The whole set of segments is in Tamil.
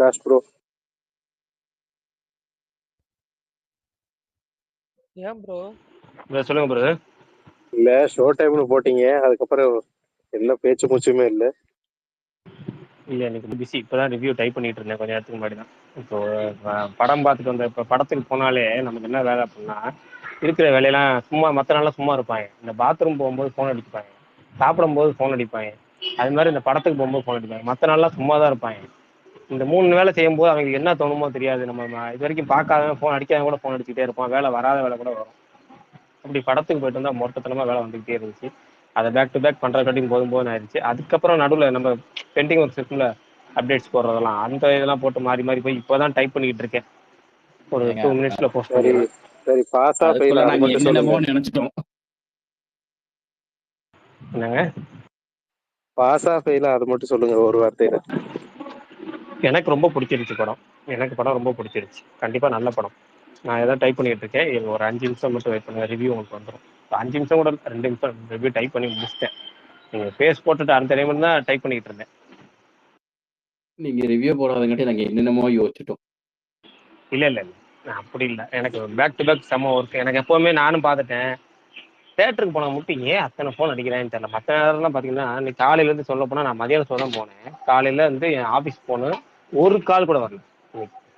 பிரகாஷ் ப்ரோ. ஏன் ப்ரோ? சொல்லுங்க ப்ரோ. இல்ல ஷோ டைம்னு போட்டீங்க, அதுக்கப்புறம் என்ன பேச்சு மூச்சுமே இல்ல. இல்லை எனக்கு பிஸி. இப்போதான் ரிவ்யூ டைப் பண்ணிட்டு இருந்தேன் கொஞ்சம் நேரத்துக்கு முன்னாடி தான். இப்போ படம் பார்த்துட்டு வந்த இப்போ படத்துக்கு போனாலே நமக்கு என்ன வேலை அப்படின்னா, இருக்கிற வேலையெல்லாம் சும்மா மற்ற நாள்லாம் சும்மா இருப்பாங்க. இந்த பாத்ரூம் போகும்போது ஃபோன் அடிப்பாங்க, சாப்பிடும்போது ஃபோன் அடிப்பாங்க, அது மாதிரி இந்த படத்துக்கு போகும்போது ஃபோன் அடிப்பாங்க. மற்ற நாள்லாம் சும்மா தான் இருப்பாங்க. இந்த 3 வேலை செய்யும்போது அவங்களுக்கு என்ன தோணுமோ தெரியாது. நம்ம இது வரைக்கும் பார்க்காத ஃபோன் அடிக்காத கூட ஃபோன் அடிச்சுக்கிட்டே இருப்போம். வேலை வராத வேலை கூட வரும். அப்படி படத்துக்கு போயிட்டு வந்தால் மொத்தத்தனமாக வேலை வந்துக்கிட்டே இருந்துச்சு. அதை பேக் டு பேக் பண்ணுறக்காட்டியும் போதும் ஆயிடுச்சு. அதுக்கப்புறம் நடுவில் நம்ம பெண்டிங் ஒர்க் இருக்குல்ல, அப்டேட்ஸ் போடுறதெல்லாம், அந்த இதெல்லாம் போட்டு மாறி மாறி போய் இப்போ தான் டைப் பண்ணிக்கிட்டு இருக்கேன். ஒரு 2 மினிட்ஸில் போஸ்ட் பண்ணிடுறேன். சரி, பாஸா ஃபெயிலா அது மட்டும் சொல்லுங்க. நினைச்சிட்டோம். என்னங்க? பாஸா ஃபெயிலா அது மட்டும் சொல்லுங்க ஒரு வார்த்தையில. எனக்கு ரொம்ப பிடிச்சிருச்சு படம். எனக்கு படம் ரொம்ப பிடிச்சிருச்சு. கண்டிப்பாக நல்ல படம். நான் எதாவது டைப் பண்ணிட்டு இருக்கேன். இது ஒரு 5 நிமிஷம் மட்டும் வெயிட் பண்ணுங்க, ரிவ்யூ உங்களுக்கு வந்துடும். 5 நிமிஷம் கூட 2 நிமிஷம் ரிவ்யூ டைப் பண்ணி முடிச்சிட்டேன். நீங்கள் ஃபேஸ் போட்டுட்டு அந்த டைம் தான் டைப் பண்ணிட்டு இருந்தேன். நீங்க ரிவ்யூ போடாதங்காட்டி நாங்க என்னென்னமோ யோசிச்சிட்டோம். இல்லை இல்லை இல்லை, அப்படி இல்லை. எனக்கு பேக் டு பேக் செம்ம ஒர்க். எனக்கு எப்போவுமே நானும் பார்த்துட்டேன். தேட்டருக்கு போன மட்டும் ஏன் அத்தனை ஃபோன் அடிக்கிறேன்னு தெரியல. மற்ற நேரம்லாம் பார்த்தீங்கன்னா, இன்னைக்கு காலையிலேருந்து சொல்ல போனால் நான் மதியானம் ஷோ தான் போனேன். காலையில் இருந்து என் ஆஃபீஸ் ஃபோனு ஒரு கால் கூட வரல.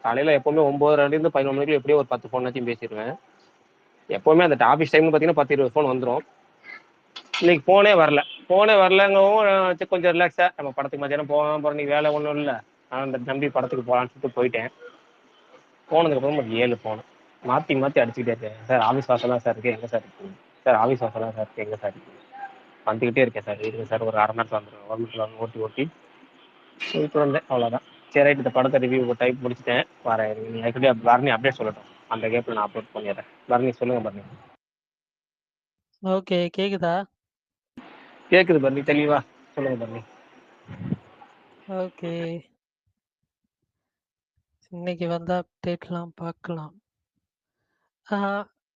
காலையில் எப்போவுமே 9:30 11 மணிக்கு எப்படியோ ஒரு 10 ஃபோனாச்சும் பேசிடுவேன். எப்போவுமே அந்த ஆஃபீஸ் டைம்னு பார்த்தீங்கன்னா 10-20 ஃபோன் வந்துடும். இன்னைக்கு ஃபோனே வரலங்கவும் கொஞ்சம் ரிலாக்ஸாக நம்ம படத்துக்கு மதியானம் போகிறோம். இன்னைக்கு வேலை ஒன்றும் இல்லை, நான் அந்த தம்பி படத்துக்கு போகலான்னு சொல்லிட்டு போயிட்டேன். போனதுக்கப்புறம் ஒரு 7 ஃபோன் மாற்றி மாற்றி அடிச்சுக்கிட்டே இருக்கேன். சார் ஆஃபீஸ் வாசல் தான் சார் இருக்குது, எங்கே சார் இருக்குது? சார் ஆஃபீஸ் வாசல் தான் சார் இருக்குது, எங்கே சார் இருக்குது? வந்துக்கிட்டே இருக்கேன் சார், இருக்குது சார், ஒரு 1/2 மணி நேரத்தில் வந்துடும், 1 நிமிஷத்தில் ஓட்டி போயிட்டு வந்தேன். அவ்வளோதான். சரி ரைட், இந்த படத்தை ரிவ்யூ டைப் முடிச்சுட்டேன். வரேன். நீங்கள் ஆக்சுவலி பர்னி அப்டேட் சொல்லட்டும், அந்த கேப்பில் நான் அப்லோட் பண்ணிடுறேன். பர்னி சொல்லுங்கள். பர்னி ஓகே, கேக்குதா? கேட்குது பர்னி, தெளிவா சொல்லுங்க பர்னி. ஓகே, இன்னைக்கு வந்த அப்டேட்லாம் பார்க்கலாம்.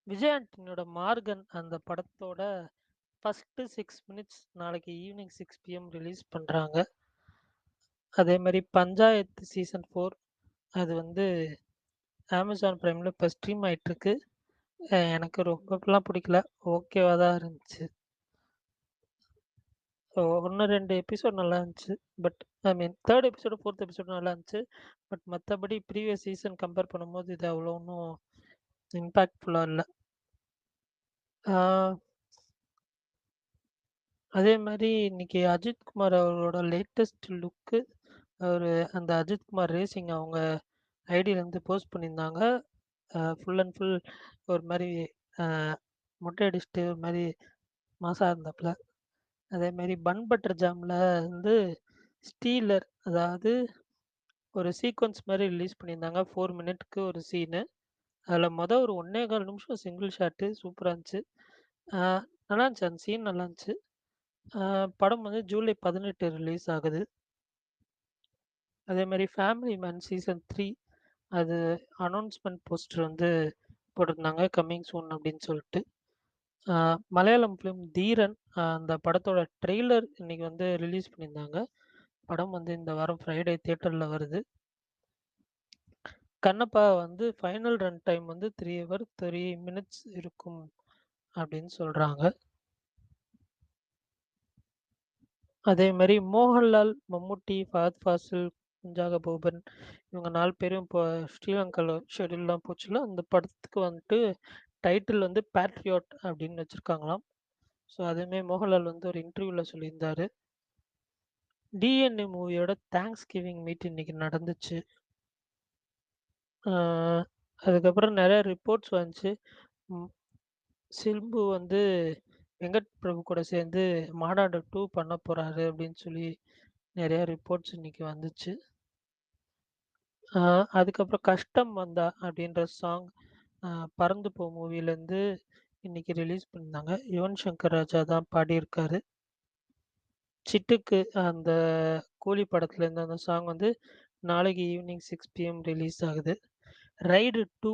விஜய் ஆண்டனியோட மார்கன் அந்த படத்தோட ஃபஸ்ட்டு 6 மினிட்ஸ் நாளைக்கு ஈவினிங் 6 PM ரிலீஸ் பண்ணுறாங்க. அதே மாதிரி பஞ்சாயத்து சீசன் 4 அது வந்து அமேசான் ப்ரைமில் இப்போ ஸ்ட்ரீம் ஆகிட்டுருக்கு. எனக்கு ரொம்பலாம் பிடிக்கல, ஓகேவாக தான் இருந்துச்சு. 1-2 எபிசோட் நல்லா இருந்துச்சு. But I mean 3rd episode 4th episode நல்லா இருந்துச்சு. பட் மற்றபடி ப்ரீவியஸ் சீசன் கம்பேர் பண்ணும்போது இது அவ்வளோ ஒன்றும் இம்பேக்ட்ஃபுல்லாக இல்லை. அதே மாதிரி இன்னைக்கு அஜித்குமார் அவரோட லேட்டஸ்ட் லுக்கு, அவர் அந்த அஜித்குமார் ரேசிங் அவங்க ஐடியிலேருந்து போஸ்ட் பண்ணியிருந்தாங்க. ஃபுல் அண்ட் ஃபுல் ஒரு மாதிரி மொட்டை அடிச்சுட்டு ஒரு மாதிரி மாசாக இருந்தாப்புல. அதே மாதிரி பன் பட்டர் ஜாமில் வந்து ஸ்டீலர், அதாவது ஒரு சீக்வன்ஸ் மாதிரி ரிலீஸ் பண்ணியிருந்தாங்க. 4 மினிட்க்கு ஒரு சீனு. அதில் ஒரு 1.25 நிமிஷம் சிங்கிள் ஷாட்டு சூப்பராக இருந்துச்சு. நல்லா இருந்துச்சு, அந்த சீன் நல்லா இருந்துச்சு. படம் வந்து ஜூலை 18 ரிலீஸ் ஆகுது. அதே மாதிரி ஃபேமிலி மேன் சீசன் 3 அது அனௌன்ஸ்மெண்ட் போஸ்டர் வந்து போட்டிருந்தாங்க, கம்மிங் சூன் அப்படின்னு சொல்லிட்டு. மலையாளம் ஃபிலிம் தீரன், அந்த படத்தோட ட்ரெய்லர் இன்னைக்கு வந்து ரிலீஸ் பண்ணியிருந்தாங்க. படம் வந்து இந்த வாரம் ஃப்ரைடே தியேட்டரில் வருது. கண்ணப்பா வந்து ஃபைனல் ரன் டைம் வந்து 3 hours 3 minutes இருக்கும் அப்படின்னு சொல்கிறாங்க. அதே மாதிரி மோகன்லால், மம்முட்டி, ஃபஹத் ஃபாசில், குஞ்சாக போபன் இவங்க 4 பேரும் இப்போ ஸ்ரீலங்காவில் ஷெடியூல்லாம் போச்சுல, அந்த படத்துக்கு வந்துட்டு டைட்டில் வந்து பேட்ரியாட் அப்படின்னு வச்சுருக்காங்களாம். ஸோ அதுவுமே மோகன்லால் வந்து ஒரு இன்டர்வியூவில் சொல்லியிருந்தார். டிஎன்ஏ மூவியோட தேங்க்ஸ் கிவிங் மீட் இன்னைக்கு நடந்துச்சு. அதுக்கப்புறம் நிறைய ரிப்போர்ட்ஸ் வந்துச்சு. சிம்பு வந்து வெங்கட் பிரபு கூட சேர்ந்து மாநாடு 2 பண்ண போகிறாரு அப்படின்னு சொல்லி நிறைய ரிப்போர்ட்ஸ் இன்னைக்கு வந்துச்சு. அதுக்கப்புறம் கஷ்டம் வந்தா அப்படின்ற சாங் பறந்து போ மூவிலேருந்து இன்னைக்கு ரிலீஸ் பண்ணியிருந்தாங்க. யுவன் சங்கர் ராஜா தான் பாடியிருக்காரு. சிட்டுக்கு அந்த கூலி படத்துலேருந்து அந்த சாங் வந்து நாளைக்கு ஈவினிங் 6 PM ரிலீஸ் ஆகுது. ரைடு 2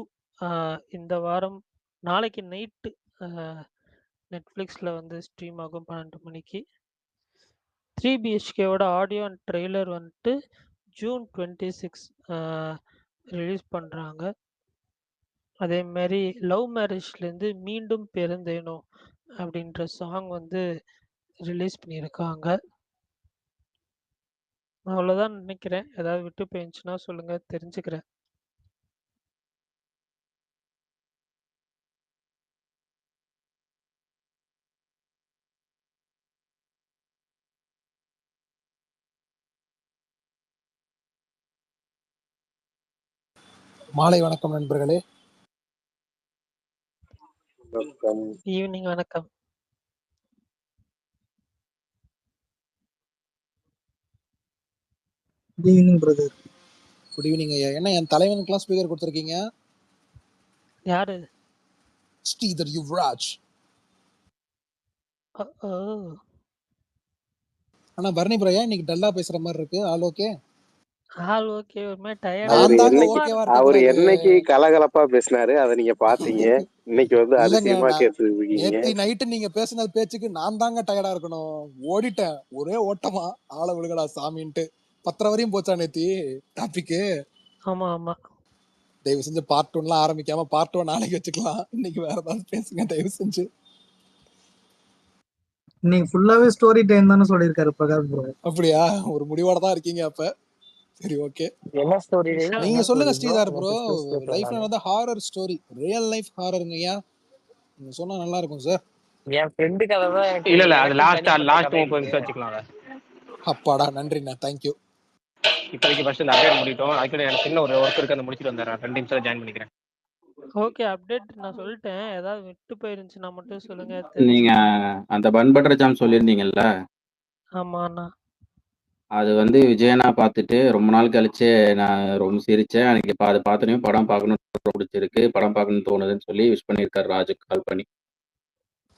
இந்த வாரம் நாளைக்கு நைட்டு நெட்ஃப்ளிக்ஸில் வந்து ஸ்ட்ரீம் ஆகும் 12 மணிக்கு. 3 BHKவோட ஆடியோ அண்ட் ட்ரெய்லர் வந்துட்டு ஜூன் 26 ரிலீஸ் பண்ணுறாங்க. அதே மாதிரி லவ் மேரேஜ்லேருந்து மீண்டும் பிறந்தேனோ அப்படின்ற சாங் வந்து ரிலீஸ் பண்ணியிருக்காங்க. அவ்வளோதான் நினைக்கிறேன். ஏதாவது விட்டு போயிருந்துச்சுன்னா சொல்லுங்கள், தெரிஞ்சுக்கிறேன். மாலை வணக்கம் நண்பர்களே. ஈவினிங் வணக்கம். Good evening brother. Good evening ஐயா. என்ன என் தலைவனுக்குலாம் ஸ்பீக்கர் கொடுத்துருக்கீங்க? யாரு? ஸ்ரீதர் யுவராஜ். ஆனா பரணி ப்ரோ ஏன் இன்னைக்கு டல்லா பேசுற மாதிரி இருக்கு? All okay? All okay. ஒரு மாதிரி டயர்டா அவரு இருக்கு. என்னைக்கு சும்மா அவரு என்னைக்கு கலகலப்பா பேசினாரு அதை நீங்க பாத்தீங்க. இன்னைக்கு வந்து இல்லைங்க, அதிசயமா நான் கேட்டுருக்கீங்க. நேத்து நைட்டு நீங்க பேசின பேச்சுக்கு நான் தாங்க டயர்டா இருக்கணும். ஓடிட்டேன், ஒரே ஓட்டமா. ஆளை விழுகடா சாமின்ட்டு 10 வரையும் போச்சா நேத்தி டாபிக்கு? ஆமா ஆமா. தயவு செஞ்சு பார்ட் 1லாம் ஆரம்பிக்காம பார்ட் 1 நாளைக்கு வச்சுக்கலாம். இன்னைக்கு வேற ஏதாவது பேசுங்க தயவு செஞ்சு. இன்னைக்கு ஃபுல்லாவே ஸ்டோரி டைம் தானே சொல்லியிருக்காரு பிரகாஷ் ப்ரோ. அப்படியா? ஒரு முடிவோட தான் இருக்கீங்க அப்ப. சரி ஓகே. என்ன ஸ்டோரி? நீங்க சொல்லுங்க ஸ்ரீதர் ப்ரோ. லைஃப்ல வந்து ஹாரர் ஸ்டோரி, ரியல் லைஃப் ஹாரருங்கய்யா. நீங்க சொன்னா நல்லா இருக்கும் சார். என் ஃப்ரெண்டு கதை தான். இல்ல அது லாஸ்ட் 30 நிமிஷம் வச்சுக்கலாம். அப்பாடா, நன்றிண்ணா, தேங்க்யூ. இப்போதைக்கு ஃபர்ஸ்ட் இந்த அப்டேட் முடிட்டோம். அதுக்கு எனக்கு சின்ன ஒரு ஒர்க் இருக்கு, அந்த முடிச்சிட்டு வந்துடுறேன். 2 நிமிஷம் ஜாயின் பண்ணிக்கிறேன். ஓகே, அப்டேட் நான் சொல்லிட்டேன். ஏதாவது விட்டு போயிருந்துச்சுன்னா மட்டும் சொல்லுங்க. நீங்க அந்த பன் பட்டர் ஜாம் சொல்லியிருந்தீங்கல்ல, ஆமாண்ணா. அது வந்து விஜயனா பார்த்துட்டு ரொம்ப நாள் கழிச்சு நான் ரொம்ப சிரிச்சேன். எனக்கு இப்போ அதை பார்த்தோன்னே படம் பார்க்கணும்னு பிடிச்சிருக்கு, படம் பார்க்கணும்னு தோணுதுன்னு சொல்லி விஷ் பண்ணியிருக்காரு ராஜுக்கு கால் பண்ணி.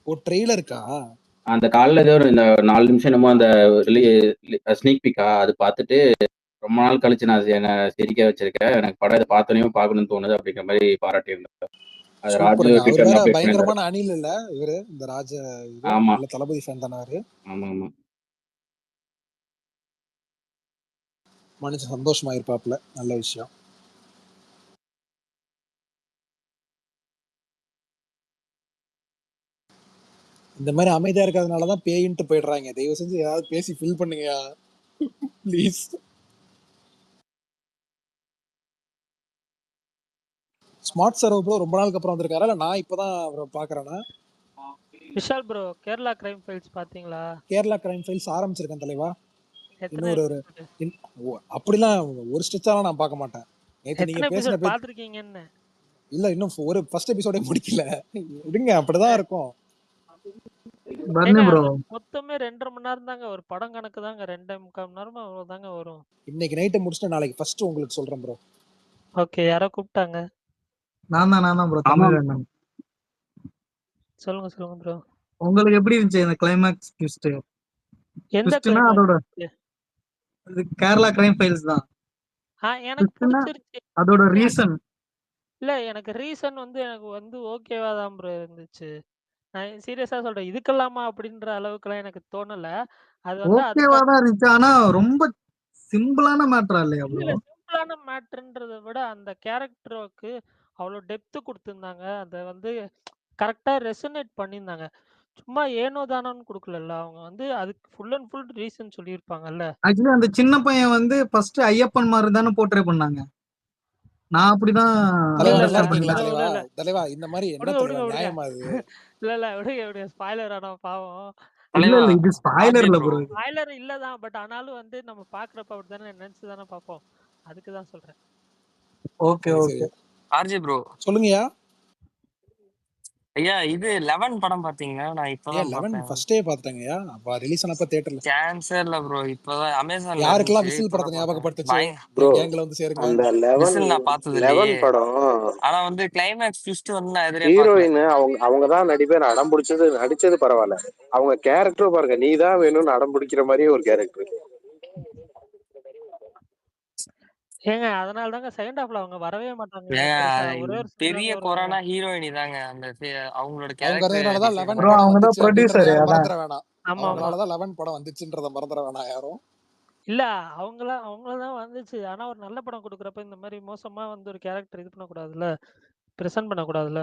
ஓ ட்ரெய்லருக்கா? அந்த காலில் ஏதோ இந்த 4 நிமிஷம் என்னமோ அந்த ஸ்னீக் பிக்கா அது பார்த்துட்டு ரொம்ப நாள் கழிச்சு நான் என்னை சிரிக்க வச்சிருக்கேன், எனக்கு படம் இதை பார்த்தோன்னே பார்க்கணும்னு தோணுது அப்படிங்கிற மாதிரி பாராட்டியிருந்தேன். அது ராஜு ட்விட்டர்ல அப்டேட் பண்ணியிருந்தாரு. பயங்கரமான அணில் இல்ல இவரு, இந்த ராஜ ஆமா நல்ல தளபதி ஃபேன் தானே அவரு. ஆமா ஆமா. மனுஷன் சந்தோஷமா இருப்பாப்ல, நல்ல விஷயம். இந்த மாதிரி அமைதியா இருக்கிறதுனாலதான் பேயின்ட்டு போயிடுறாங்க. தயவு செஞ்சு ஏதாவது பேசி ஃபில் பண்ணுங்க ப்ளீஸ். ஸ்மார்ட் சர்வ் ப்ரோ ரொம்ப நாளுக்கு அப்புறம் வந்திருக்காரா? இல்ல நான் இப்பதான் அவரை பாக்குறேன்னா? Vishal bro, Kerala crime files பாத்தீங்களா? கேரளா கிரைம் ஃபைல்ஸ் ஆரம்பிச்சிருக்கேன் தலைவா. எத்தனை இன்னொரு அப்படிலாம் ஒரு ஸ்ட்ரெச்சாலாம் நான் பார்க்க மாட்டேன். நேத்து நீங்க பேசின பாத்துருக்கீங்கன்னு இல்ல, இன்னும் ஒரு ஃபர்ஸ்ட் எபிசோடே முடிக்கல. விடுங்க, அப்படிதான் இருக்கும். மொத்தமே 2.5 மணி நேரம் தாங்க. ஒரு படம் கணக்கு தாங்க. 2.25 மணி நேரமா அவ்வளவுதாங்க வரும். இன்னைக்கு நைட்டு முடிச்சுட்டு நாளைக்கு ஃபர்ஸ்ட் உங்களுக்கு சொல்றேன் ப்ரோ. ஓகே, யாரோ கூப்பிட்டாங்க. நான் தான் ப்ரோ. தமிழ் வேண்டாம். சொல்லுங்க ப்ரோ. உங்களுக்கு எப்படி இருந்துச்சு இந்த கிளைமாக்ஸ் ட்விஸ்ட்? எந்த அதோட கேரளா கிரைம் ஃபைல்ஸ் தான். எனக்கு பிடிச்சிருச்சு. அதோட ரீசன் இல்ல, எனக்கு ரீசன் வந்து எனக்கு வந்து ஓகேவா தான் ப்ரோ இருந்துச்சு. நான் சீரியஸா சொல்றேன். இதுக்கெல்லாமா அப்படின்ற அளவுக்குலாம் எனக்கு தோணல. அது வந்து ஓகேவா தான் இருந்துச்சு. ஆனா ரொம்ப சிம்பிளான மேட்டரா இல்லையா ப்ரோ? இல்ல, சிம்பிளான மேட்டர்ன்றதை விட அந்த கேரக்டருக்கு அவ்வளோ டெப்த் கொடுத்திருந்தாங்க. அதை வந்து கரெக்டா ரெசனேட் பண்ணியிருந்தாங்க. சும்மா ஏனோ தானோன்னு கொடுக்கல. அவங்க வந்து அதுக்கு ஃபுல் அண்ட் ஃபுல் ரீசன் சொல்லியிருப்பாங்கல்ல. ஆக்சுவலி அந்த சின்ன பையன் வந்து ஃபர்ஸ்ட் ஐயப்பன் மாதிரி தானே போர்ட்ரே பண்ணாங்க. நான் அப்படிதான் தலைவா. இந்த மாதிரி என்ன நியாயமா இது? இல்ல விடுங்க, ஸ்பாயிலர் ஆனா பாவம். இல்ல இது ஸ்பாயிலர் இல்ல ப்ரோ. ஸ்பாயிலர் இல்லதான், பட் ஆனாலும் வந்து நம்ம பாக்குறப்ப அப்படிதானே நினைச்சு தானே பாப்போம். அதுக்கு தான் சொல்றேன். ஓகே. ஆர்ஜி ப்ரோ சொல்லுங்கயா. ஐயா, இது 11 படம் பாத்தீங்களா? நான் இப்பதான் 11 ஃபர்ஸ்டே பார்த்தேங்கயா. அப்ப ரிலீஸ் ஆனப்ப தியேட்டர்ல. கேன்சர்ல ப்ரோ. இப்பதான் அமேசான்ல யாருக்கெல்லாம் விசில் படத்தை ஞாபகப்படுத்துச்சு? ப்ரோ கேங்ல வந்து சேருங்க. அந்த 11 படம். ஆனா வந்து கிளைமாக்ஸ் ட்விஸ்ட் வந்து நான் எதிரே ஹீரோயின் அவங்க தான் நடிப்பேன் அடம் நடிச்சது பரவாயில்ல. அவங்க கேரக்டரும் பாருங்க, நீ தான் வேணும்னு அடம் பிடிக்கிற மாதிரியே ஒரு கேரக்டர். ஏங்க அதனால தாங்க செகண்ட் ஹாஃப்ல அவங்க வரவே மாட்டாங்க. ஒரே ஒரு பெரிய கொரோனா ஹீரோயினி தாங்க. அந்த அவங்களோட கேரக்டர் தான் 11 ப்ரோ. அவங்க தான் ப்ரொடியூசர். மறந்துற வேணாம். அவங்களால தான் 11 படம் வந்துச்சுன்றத மறந்துற வேணாம் யாரும். இல்ல அவங்களதான் வந்துச்சு. ஆனா ஒரு நல்ல படம் கொடுக்குறப்ப இந்த மாதிரி மோசமா வந்து ஒரு கேரக்டர் இது பண்ணக்கூடாதுல்ல, பிரசன்ட் பண்ணக்கூடாதுல்ல.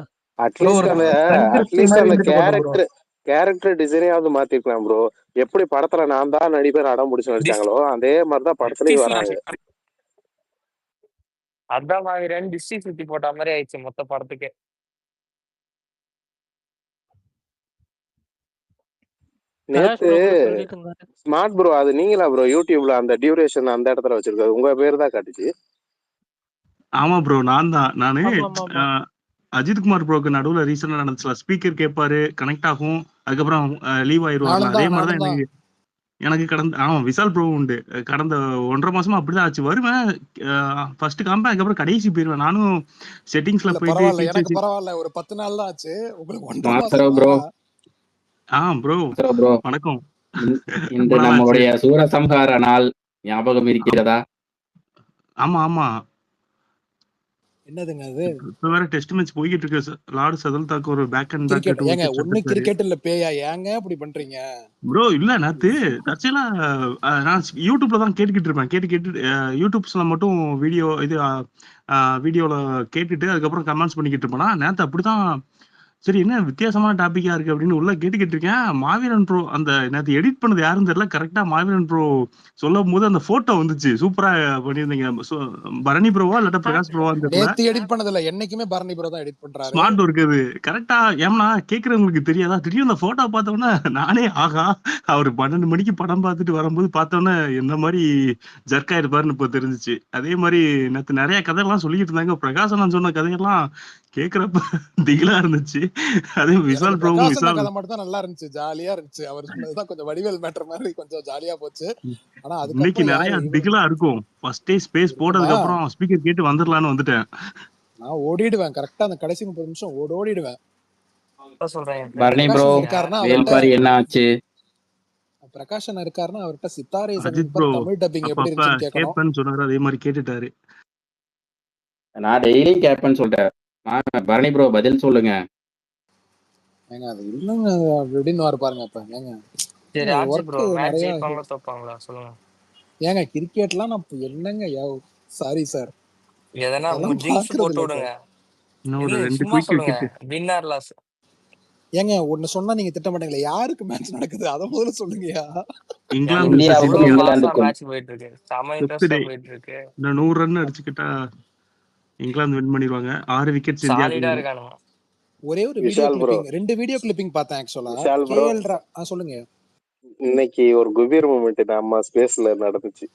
ப்ரோ அட்லீஸ்ட் ஒரு அந்த கன்சிஸ்டன்சி அட்லீஸ்ட் மாதிரி அந்த இருந்துட்டு போட்டோம் ப்ரோ. கேரக்டர் டிசைனையாவது மாத்திருக்கலாம் ப்ரோ. எப்படி படத்துல நான் தான் நடிப்பேன் அடம் பிடிச்சு டிஸ் நடிச்சாங்களோ அதே மாதிரிதான் படத்துலயும் வராங்க. அதான் மாதிரியான டிஸ்டி சுத்தி போட்ட மாதிரி ஆயிடுச்சு மொத்த படத்துக்கு. பிரகாஷ் நேத்து ப்ரோ கூட சொல்லிட்டு இருந்தாரு. ஸ்மார்ட் ப்ரோ அது நீங்களா ப்ரோ யூடியூப்ல அந்த டியூரேஷன் அந்த இடத்துல வச்சிருக்காரு உங்க பேர் தான் காட்டுச்சு. ஆமா ப்ரோ, நான் தான். நானு ஆமா ஆமா ஆமா. அஜித் குமார் ப்ரோக்கு நடுவுல ரீசெண்டா நடந்துச்சுல, ஸ்பீக்கர் கேட்பாரு, கனெக்ட் ஆகும், அதுக்கப்புறம் லீவ் ஆயிடுவார்ல, நானும் அதே தான் மாதிரிதான் நானும் தான். எனக்கு எனக்கு விஷால் ப்ரோ உண்டு. கடந்த 1.5 மாசமா அப்படிதான் ஆச்சு. வருவேன், ஃபர்ஸ்ட் காமிப்பேன், அதுக்கப்புறம் கடைசி போயிருவேன். நானும் செட்டிங்ஸ்ல இல்ல போயிட்டு பரவாயில்ல, எனக்கு ஃபீச்சர்ஸ். பரவாயில்ல. ஒரு 10 நாள் தான் ஆச்சு. உங்களுக்கு 1.5 மாஸ்டர் மாசமா? ப்ரோ, ப்ரோ மாஸ்டர் ப்ரோ, வணக்கம். ரொம்ப இன்று நாள் ஆச்சு. நம்மளுடைய சூரசம்ஹார நாள் ஞாபகம் இருக்கிறதா? ஆமா ஆமா, என்னதுங்க அது? இப்ப வேற டெஸ்ட் மேட்ச் போய்கிட்டு இருக்கு. லார்டு சதல்தாக்கு ஒரு பேக் அண்ட் பேக் கிரிக்கெட் 2 ஏங்க, விக்கெட்ஸ் ஒண்ணு எடுத்திருக்காரு கிரிக்கெட் இல்ல பேயா? ஏங்க இப்படி பண்றீங்க? ப்ரோ. இல்ல நேத்து தற்செயலா நான் யூடியூப்ல தான் கேட்டுக்கிட்டு இருப்பேன். கேட்டு யூடியூப்ஸ்ல மட்டும் வீடியோல கேட்டுட்டு அதுக்கப்புறம் கமெண்ட்ஸ் பண்ணிக்கிட்டு இருப்பேனா. நேத்து அப்படிதான், சரி என்ன வித்தியாசமான டாபிக்கா இருக்கு அப்படின்னு உள்ள கேட்டுக்கிட்டு இருக்கேன். மாவீரன் ப்ரோ அந்த நேத்து எடிட் பண்ணது யாருன்னு தெரியல, கரெக்டா மாவீரன் ப்ரோ சொல்லும் போது அந்த போட்டோ வந்துச்சு. சூப்பரா பண்ணியிருந்தீங்க. பரணி ப்ரோவா இல்லாட்டா பிரகாஷ் ப்ரோவான்னு தெரியல. நேத்து எடிட் பண்ணதில்ல, என்னைக்குமே பரணி ப்ரோ தான் எடிட் பண்றாரு. ஸ்மார்ட் ஒர்க் அது கரெக்டா. ஏம்னா கேக்குறவங்களுக்கு தெரியாதா, திடீர்னு அந்த போட்டோ பார்த்தோன்னே நானே ஆகா, அவர் 12 மணிக்கு படம் பார்த்துட்டு வரும்போது பார்த்தோன்னே என்ன மாதிரி ஜர்க்கா இருப்பாருன்னு இப்போ தெரிஞ்சுச்சு. அதே மாதிரி நேத்து நிறைய கதையெல்லாம் சொல்லிட்டு இருந்தாங்க. பிரகாசன் சொன்ன கதையெல்லாம் கேக்குறப்ப திகிலா இருந்துச்சு. அதே எனக்கு விஷால் ப்ரோவும் பிரகாஷ் விஷால் கதை மட்டும் தான் நல்லா இருந்துச்சு, ஜாலியா இருந்துச்சு. அவர் சொன்னதுதான் கொஞ்சம் வடிவேல் மேட்டர் மாதிரி கொஞ்சம் ஜாலியா போச்சு. ஆனா இன்னைக்கு அதுக்கப்புறம் நிறைய யாரு இவரு திகிலா இருக்கும். ஃபர்ஸ்ட் டே ஸ்பேஸ் இருக்குமா? போட்டதுக்கு அப்புறம் ஸ்பீக்கர் கேட்டு வந்துடலான்னு வந்துட்டேன். நான் ஓடிடுவேன் கரெக்டா, அந்த கடைசி 30 நிமிஷம் ஓடிடுவேன். சொல்றேன் பரணி ப்ரோ, பிரகாஷன் இருக்காருன்னா அவர்கிட்ட வேல்பாரி என்ன ஆச்சு? பிரகாஷன் இருக்காருன்னா அவர்கிட்ட சித்தாரை அஜித் ப்ரோ சங்கர் தமிழ் டப்பிங் எப்படி அப்பப்ப இருந்துச்சுன்னு கேட்கணும். கேட்பேன்னு சொன்னாரு, அதே மாதிரி கேட்டுட்டாரு. நான் டெய்லியும் கேட்பேன்னு சொல்லிட்டேன். பரணி ப்ரோ பதில் சொல்லுங்க. ஏங்க அது இல்லைங்க, அப்படி இப்படின்னு பாருங்க. இப்ப ஏங்க சரி ஆர்ஜி ப்ரோ, ஒர்க் மேட்ச் நிறைய. ஜெயிப்பாங்களா தோப்பாங்களா சொல்லுங்க. ஏங்க கிரிக்கெட்லாம் நான் என்னங்க சாரி சார், எதனா அதெல்லாம் ஜிங்ஸ் பாக்குறது போட்டு இல்ல விடுங்க. சார். இன்னும் ஒரு இல்ல 2 சும்மா குயிக் சொல்லுங்க, விக்கெட். Win R loss. ஏங்க ஒண்ணு சொன்னா நீங்க திட்ட மாட்டீங்களா? யாருக்கு மேட்ச் நடக்குது அத முதல்ல சொல்லுங்கயா. இங்கிலாந்து எனக்கு vs அவ்வளவு இந்தியாவுக்கும் இந்தியா. மாசா இங்கிலாந்துக்கும். மேட்ச் போயிட்டு இருக்கு, செம 5th இன்ட்ரெஸ்டா டே. போயிட்டு இருக்கு. இந்த 100 ரன் அடிச்சுக்கிட்டா இங்கிலாந்து வின் பண்ணிடுவாங்க. 6 விக்கெட்ஸ் இந்தியாவுக்கு சாலிடா வேணும். இருக்கானுங்க. ஒரே ஒரு video Vishal bro, clipping, 2 video clipping பார்த்தேன் ஆக்சுவலா. விஷால் ப்ரோ, கேஎல் சொல்லுங்க. இன்னைக்கு ஒரு குபீர் மூமெண்ட் நம்ம ஸ்பேஸ்ல நடந்துச்சு.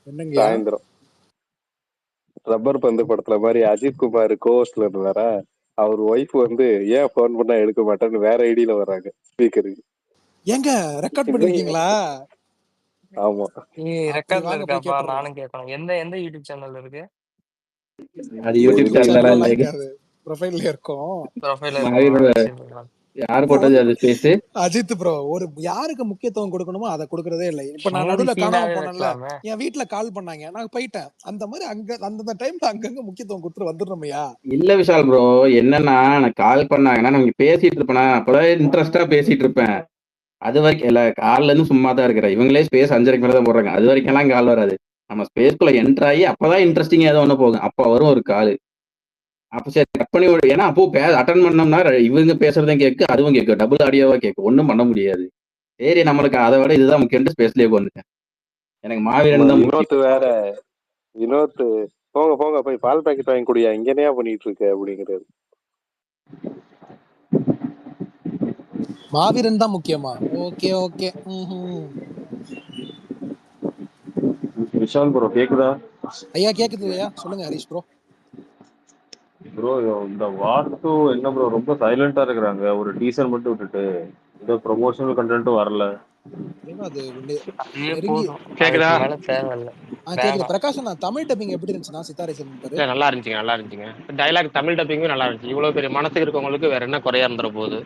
என்னங்கயா? சாயந்தரம் ரப்பர் பந்து படத்துல மாதிரி அஜித் குமார் கோஸ்ட்ல இருந்தாரா, அவர் ஒய்ஃப் வந்து ஏன் போன் பண்ணா எடுக்க மாட்டேன்னு வேற ஐடியில வர்றாங்க ஸ்பீக்கருக்கு. ஏங்க ரெக்கார்ட் பண்ணிருக்கீங்களா? ஆமா, அப்படி ரெக்கார்ட்ல வாங்க போய் இருக்காப்பா, கேட்டுறோம். நானும் கேட்கணும். எந்த எந்த யூடியூப் சேனல்ல இருக்கு? அது யூடியூப் யூடியூப் சேனல்லாம் சேனல்லாம் இல்லைங்க. இருக்காது, ப்ரொஃபைல்ல இருக்கும். ப்ரொஃபைல இருக்குமா? மாவீரோட சரி. யார் போட்டது அது ஸ்பேஸ்? அஜித் ப்ரோ ஒரு யாருக்கு முக்கியத்துவம் கொடுக்கணுமோ அதை கொடுக்கறதே இல்லை. இப்ப நான் மூவி நடுவுல காணாம சீனாவே போனேன்ல, வைக்கலாமே. என் வீட்டுல கால் பண்ணாங்க, நான் போயிட்டேன். அந்த மாதிரி அங்க அந்தந்த டைம்ல அங்கங்க முக்கியத்துவம் கொடுத்துட்டு வந்துடுறோமையா. இல்ல விஷால் ப்ரோ, என்னன்னா நான் கால் பண்ணாங்கன்னா நான் இங்க பேசிட்டு இருப்பேனா, அப்பதான் இன்ட்ரெஸ்டா பேசிட்டு இருப்பேன். அது வரைக்கும் இல்ல, கால்ல இருந்து சும்மா தான் இருக்கிறேன். இவங்களே ஸ்பேஸ் 5:30 மேல தான் போடுறாங்க. அது வரைக்கும் எல்லாம் கால் வராது. நம்ம ஸ்பேஸ்க்குள்ள என்டர் ஆகி அப்பதான் இன்ட்ரெஸ்டிங் ஏதோ ஒண்ணு போகும். அப்ப வரும் ஒரு கால். அப்ப சரி கட் பண்ணி விடு. ஏன்னா அப்போ அட்டன் பண்ணோம்னா இவங்க பேசுறதும் கேட்கு, அதுவும் கேட்கும், டபுள் ஆடியோவா கேட்கும், ஒண்ணும் பண்ண முடியாது. சரி நம்மளுக்கு அதை விட இதுதான் முக்கியம், ஸ்பேஸ்லயே வந்துட்டேன். எனக்கு நம்ம மாவீரன் தான் முக்கியம். வினோத் வேற, வினோத் போங்க போங்க போய் பால் பாக்கெட் வாங்கி குடியா, இங்கனையா பண்ணிட்டு இருக்க அப்படிங்கிறது. மாவீரன் தான் முக்கியமா? Okay okay. விஷால் ப்ரோ கேக்குதா? ஐயா கேக்குது ஐயா, சொல்லுங்க ஹரிஷ் ப்ரோ. ப்ரோ இந்த வாட்டு என்ன ப்ரோ ரொம்ப சைலண்டா இருக்கிறாங்க, ஒரு டீசர் மட்டும் விட்டுட்டு இந்த ப்ரொமோஷனல் கண்டென்ட்டும் வரல. ஏன்னா அது அதுவே நெருங்கி. போதும், கேக்குதா? அதுக்கு மேல தேவையில்லை. கேக்குது. வேணாம். பிரகாஷ் நான் தமிழ் டப்பிங் எப்படி இருந்துச்சுன்னா சித்தாரை சென்டர்? இல்ல நல்லா இருந்துச்சுங்க, நல்லா இருந்துச்சுங்க. டைலாக் தமிழ் டப்பிங்கும் நல்லா இருந்துச்சு. இவ்வளவு பெரிய மனசுக்கு இருக்கவங்களுக்கு வேற என்ன குறையா இருந்துற போகுது.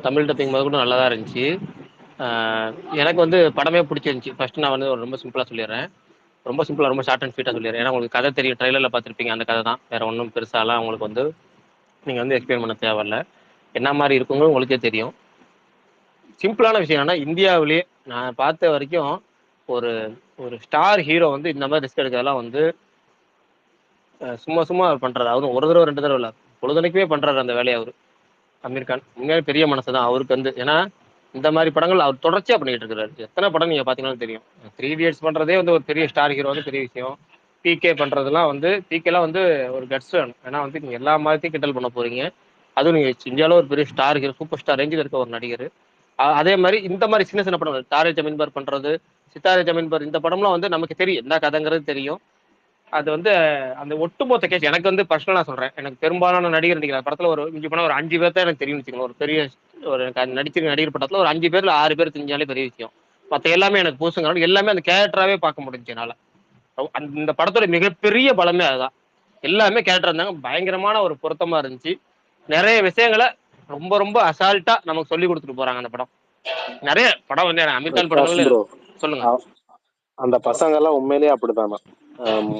தமிழ் டப்பிங் முதல் கூட நல்லா தான் இருந்துச்சு. எனக்கு வந்து படமே பிடிச்சிருந்துச்சி. ஃபர்ஸ்ட் நான் வந்து ரொம்ப சிம்பிளா சொல்லிடுறேன். ரொம்ப சிம்பிளா, ரொம்ப ஷார்ட் அண்ட் ஸ்வீட்டா சொல்லிடுறேன். ஏன்னா உங்களுக்கு கதை தெரியும், ட்ரைலர்ல பார்த்துருப்பீங்க, அந்த கதை தான். வேற ஒன்றும் பெருசாலாம் உங்களுக்கு வந்து நீங்க வந்து எக்ஸ்பிளைன் பண்ண தேவையில்ல. என்ன மாதிரி இருக்குங்க உங்களுக்கே தெரியும். சிம்பிளான விஷயம் என்னன்னா, இந்தியாவிலேயே நான் பார்த்த வரைக்கும் ஒரு ஒரு ஸ்டார் ஹீரோ வந்து இந்த மாதிரி ரிஸ்க் எடுக்கிறதெல்லாம் வந்து சும்மா சும்மா பண்றாரு. அவரும் ஒரு தடவை 2 தடவை இல்ல, பொழுதுனைக்குமே பண்றாரு அந்த வேலையை அவரு. அமீர் கான் உண்மையாவே பெரிய மனசு தான் அவருக்கு வந்து. ஏன்னா இந்த மாதிரி படங்கள் அவர் தொடர்ச்சியா பண்ணிட்டு இருக்கிறாரு. எத்தனை படம் நீங்க பாத்தீங்கன்னா தெரியும். 3 இடியட்ஸ் பண்றதே வந்து ஒரு பெரிய ஸ்டார் ஹீரோ வந்து பெரிய விஷயம். பிகே பண்றதுலாம் வந்து பிகேலாம் வந்து ஒரு கட்ஸ் வேணும். ஏன்னா வந்து நீங்க எல்லா மாதிரியும் கிண்டல் பண்ண போறீங்க. அதுவும் நீங்க இந்தியாவில் ஒரு பெரிய ஸ்டார் ஹீரோ சூப்பர் ஸ்டார் ரேஞ்சில் இருக்க ஒரு நடிகர். அதே மாதிரி இந்த மாதிரி சின்ன சின்ன படங்கள் தாரே ஜமீன் பர் பண்றது, சித்தாரே ஜமீன் பர், இந்த படம்லாம் வந்து நமக்கு தெரியும் என்ன கதைங்கிறது தெரியும். அது வந்து அந்த ஒட்டுமொத்த கேஸ் எனக்கு வந்து பர்சனலா சொல்றேன். எனக்கு பெரும்பாலான நடிகர் நடிக்கிற படத்துல ஒரு இஞ்சி போனா ஒரு 5 பேர் தான் எனக்கு தெரியும் வச்சுக்கோங்க. ஒரு பெரிய ஒரு நடிச்சிருக்க நடிகர் படத்துல ஒரு 5 பேர்ல 6 பேர் தெரிஞ்சாலே பெரிய விஷயம். மற்ற எல்லாமே எனக்கு பூசுங்க எல்லாமே அந்த கேரக்டராகவே பார்க்க முடிஞ்சு என்னால. இந்த படத்தோட மிகப்பெரிய பலமே அதுதான். எல்லாமே கேரக்டர் இருந்தாங்க, பயங்கரமான ஒரு பொருத்தமா இருந்துச்சு. நிறைய விஷயங்களை ரொம்ப ரொம்ப அசால்ட்டா நமக்கு சொல்லி கொடுத்துட்டு போறாங்க அந்த படம். நிறைய படம் வந்து அமீர் கான் படங்கள் சொல்லுங்க. அந்த பசங்க எல்லாம் உண்மையிலேயே அப்படித்தானா?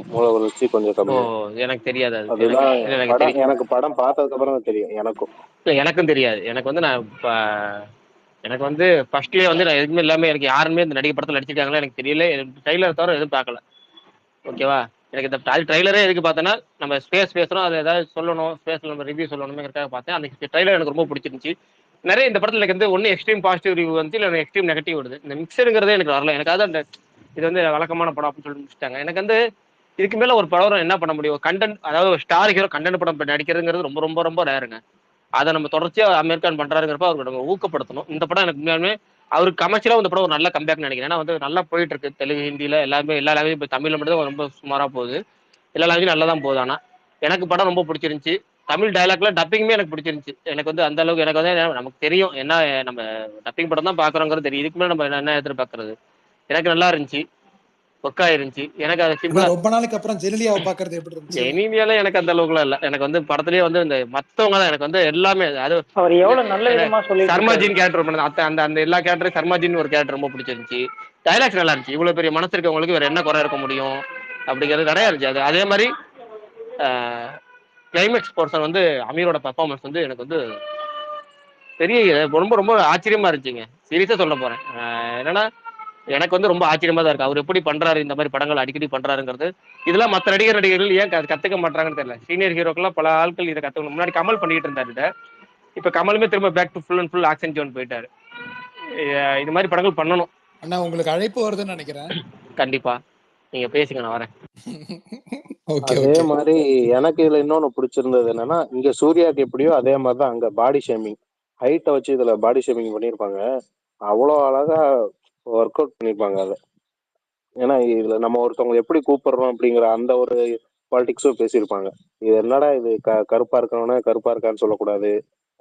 மூளை வளர்ச்சி கொஞ்சம் கம்மி. எனக்கு தெரியாது. அதுதான் எனக்கு படம் பார்த்ததுக்கு அப்புறம் தெரியும். எனக்கும் தெரியாது. எனக்கு வந்து நான் எனக்கு வந்து ஃபர்ஸ்ட்லேயே வந்து நான் எதுவுமே இல்லாமல் எனக்கு யாருமே இந்த நடிகை படத்தில் நடிச்சிருக்காங்களா எனக்கு தெரியல. ட்ரைலர் தவிர எதுவும் பார்க்கல. ஓகேவா? எனக்கு இந்த ட்ரைலரே எதுக்கு பார்த்தேன்னா நம்ம ஸ்பேஸ் பேசுகிறோம், அதை ஏதாவது சொல்லணும், ஸ்பேஸில் நம்ம ரிவ்யூ சொல்லணுங்கிறதுக்காக பார்த்தேன். அந்த ட்ரைலர் எனக்கு ரொம்ப பிடிச்சிருந்துச்சு. நிறைய இந்த படத்தில் எனக்கு வந்து ஒன்று எக்ஸ்ட்ரீம் பாசிட்டிவ் ரிவ்யூ வந்து இல்லை எக்ஸ்ட்ரீம் நெகட்டிவ் வருது. இந்த மிக்சருங்கிறதே எனக்கு வரல. எனக்கு அதான் அந்த இது வந்து வழக்கமான படம் அப்படின்னு சொல்லி முடிச்சிட்டாங்க. எனக்கு வந்து இதுக்கு மேலே ஒரு படம் என்ன பண்ண முடியும்? கண்டென்ட், அதாவது ஒரு ஸ்டார் ஹீரோ கண்டென்ட் படம் நடிக்கிறதுங்கிறது ரொம்ப ரொம்ப ரொம்ப ரேருங்க. அதை நம்ம தொடர்ச்சியாக அமீர் கான் பண்றாருங்கிறப்ப அவருக்கு நம்ம ஊக்கப்படுத்தணும். இந்த படம் எனக்கு உண்மையாலுமே அவருக்கு கமர்ஷியலாக இந்த படம் ஒரு நல்ல கம்பேக் நினைக்கிறேன். ஏன்னா வந்து நல்லா போயிட்டு இருக்கு. தெலுங்கு, ஹிந்தியில எல்லாமே எல்லா லாங்குவேஜ், இப்போ தமிழ்ல மட்டும் தான் ரொம்ப சுமாராக போகுது. எல்லா லாங்குவேஜும் நல்லா தான் போகுது. ஆனால் எனக்கு படம் ரொம்ப பிடிச்சிருந்துச்சு. தமிழ் டைலாக்ல டப்பிங்குமே எனக்கு பிடிச்சிருந்துச்சு. எனக்கு வந்து அந்த அளவுக்கு எனக்கு வந்து நமக்கு தெரியும் என்ன நம்ம டப்பிங் படம் தான் பார்க்குறோங்கிறது தெரியும். இதுக்கு மேலே நம்ம என்ன எதிர்பார்க்கறது. எனக்கு நல்லா இருந்துச்சு, ஒர்க் ஆயிருந்துச்சு. எனக்கு அது சிம்பிளா ரொம்ப நாளைக்கு அப்புறம் ஜெனிலியாவை பார்க்கறது எப்படி இருந்துச்சு? ஜெனிலியால எனக்கு அந்த அளவுக்குலாம் இல்லை. எனக்கு வந்து படத்துலேயே வந்து இந்த மற்றவங்க தான் எனக்கு வந்து எல்லாமே அது அவர் எவ்வளவு நல்ல விதமா சொல்லி சர்மாஜின் கேரக்டர் பண்ணது அந்த அந்த எல்லா கேரக்டரும் சர்மாஜின் ஒரு கேரக்டர் ரொம்ப பிடிச்சிருந்துச்சு. டைலாக்ஸ் நல்லா இருந்துச்சு. இவ்வளவு பெரிய மனசு இருக்கவங்களுக்கு வேற என்ன குறை இருக்க முடியும் அப்படிங்கிறது நிறைய இருந்துச்சு. அது அதே மாதிரி கிளைமேக்ஸ் போர்ஷன் வந்து அமீரோட பர்ஃபார்மன்ஸ் வந்து எனக்கு வந்து பெரிய ரொம்ப ரொம்ப ஆச்சரியமா இருந்துச்சுங்க. சீரியஸா சொல்ல போறேன். என்னன்னா எனக்கு வந்து ரொம்ப ஆச்சரியமா தான் இருக்கு அவர் எப்படி பண்றாரு, இந்த மாதிரி படங்கள் அடிக்கடி பண்றாருங்கிறது. இதெல்லாம் மற்ற நடிகர்கள் ஏன் கத்துக்க மாட்டாங்கன்னு தெரியல. சீனியர் ஹீரோக்கெல்லாம் பல ஆட்கள் இதை கத்துக்கணும். முன்னாடி கமல் பண்ணிட்டு இருந்தாரு. இப்ப கமலுமே திரும்ப back to full and full action zone போயிட்டாரு. இது மாதிரி படங்கள் பண்ணணும். அண்ணா உங்களுக்கு அழைப்பு வருதுன்னு நினைக்கிறேன். கண்டிப்பா நீங்க பேசுங்க, நான் வரேன். அதே மாதிரி எனக்கு இதுல இன்னொன்னு பிடிச்சிருந்தது என்னன்னா, இங்க சூர்யாக்கு எப்படியோ அதே மாதிரிதான் அங்க பாடி ஷேமிங், ஹைட்டை வச்சு இதுல பாடி ஷேமிங் பண்ணிருப்பாங்க. அவ்வளோ அழகா ஒர்க் அவுட் பண்ணிருப்பாங்க அதை. ஏன்னா இதுல நம்ம ஒருத்தவங்க எப்படி கூப்பிடுறோம் அப்படிங்கிற அந்த ஒரு பாலிடிக்ஸும் பேசியிருப்பாங்க. இது என்னடா இது கருப்பா இருக்கிறவன கருப்பா இருக்கான்னு சொல்லக்கூடாது,